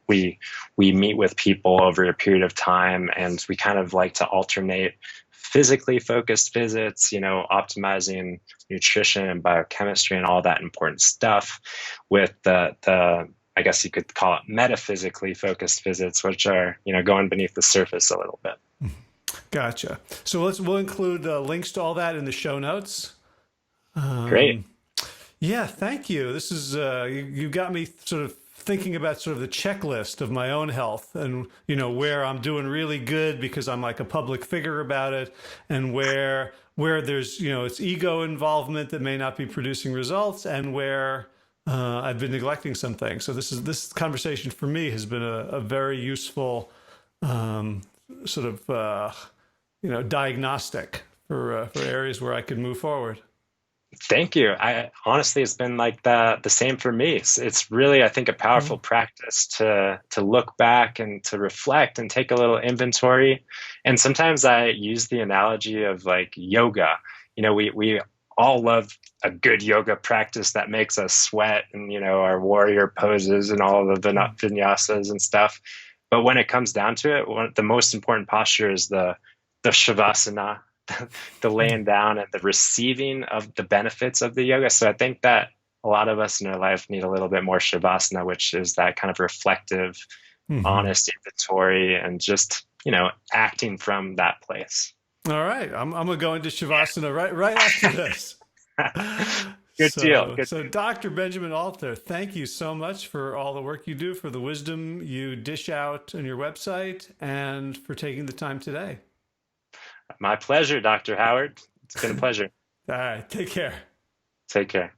we meet with people over a period of time, and we kind of like to alternate physically focused visits, optimizing nutrition and biochemistry and all that important stuff with the I guess you could call it metaphysically focused visits, which are, going beneath the surface a little bit. Gotcha. So we'll include links to all that in the show notes. Great. Yeah, thank you. This is you got me sort of thinking about sort of the checklist of my own health, and where I'm doing really good because I'm like a public figure about it, and where there's it's ego involvement that may not be producing results, and where I've been neglecting some things. So this conversation for me has been a very useful sort of diagnostic for areas where I could move forward. Thank you. I honestly, it's been like the same for me. It's really, I think, a powerful practice to look back and to reflect and take a little inventory. And sometimes I use the analogy of like yoga. We all love a good yoga practice that makes us sweat, and our warrior poses and all of the vinyasas and stuff. But when it comes down to it, the most important posture is the shavasana, the laying down and the receiving of the benefits of the yoga. So I think that a lot of us in our life need a little bit more shavasana, which is that kind of reflective, Mm-hmm. honest inventory and just acting from that place. All right. I'm going to go into Shavasana right after this. Good deal. Good. So Dr. Benjamin Alter, thank you so much for all the work you do, for the wisdom you dish out on your website, and for taking the time today. My pleasure, Dr. Howard. It's been a pleasure. All right. Take care. Take care.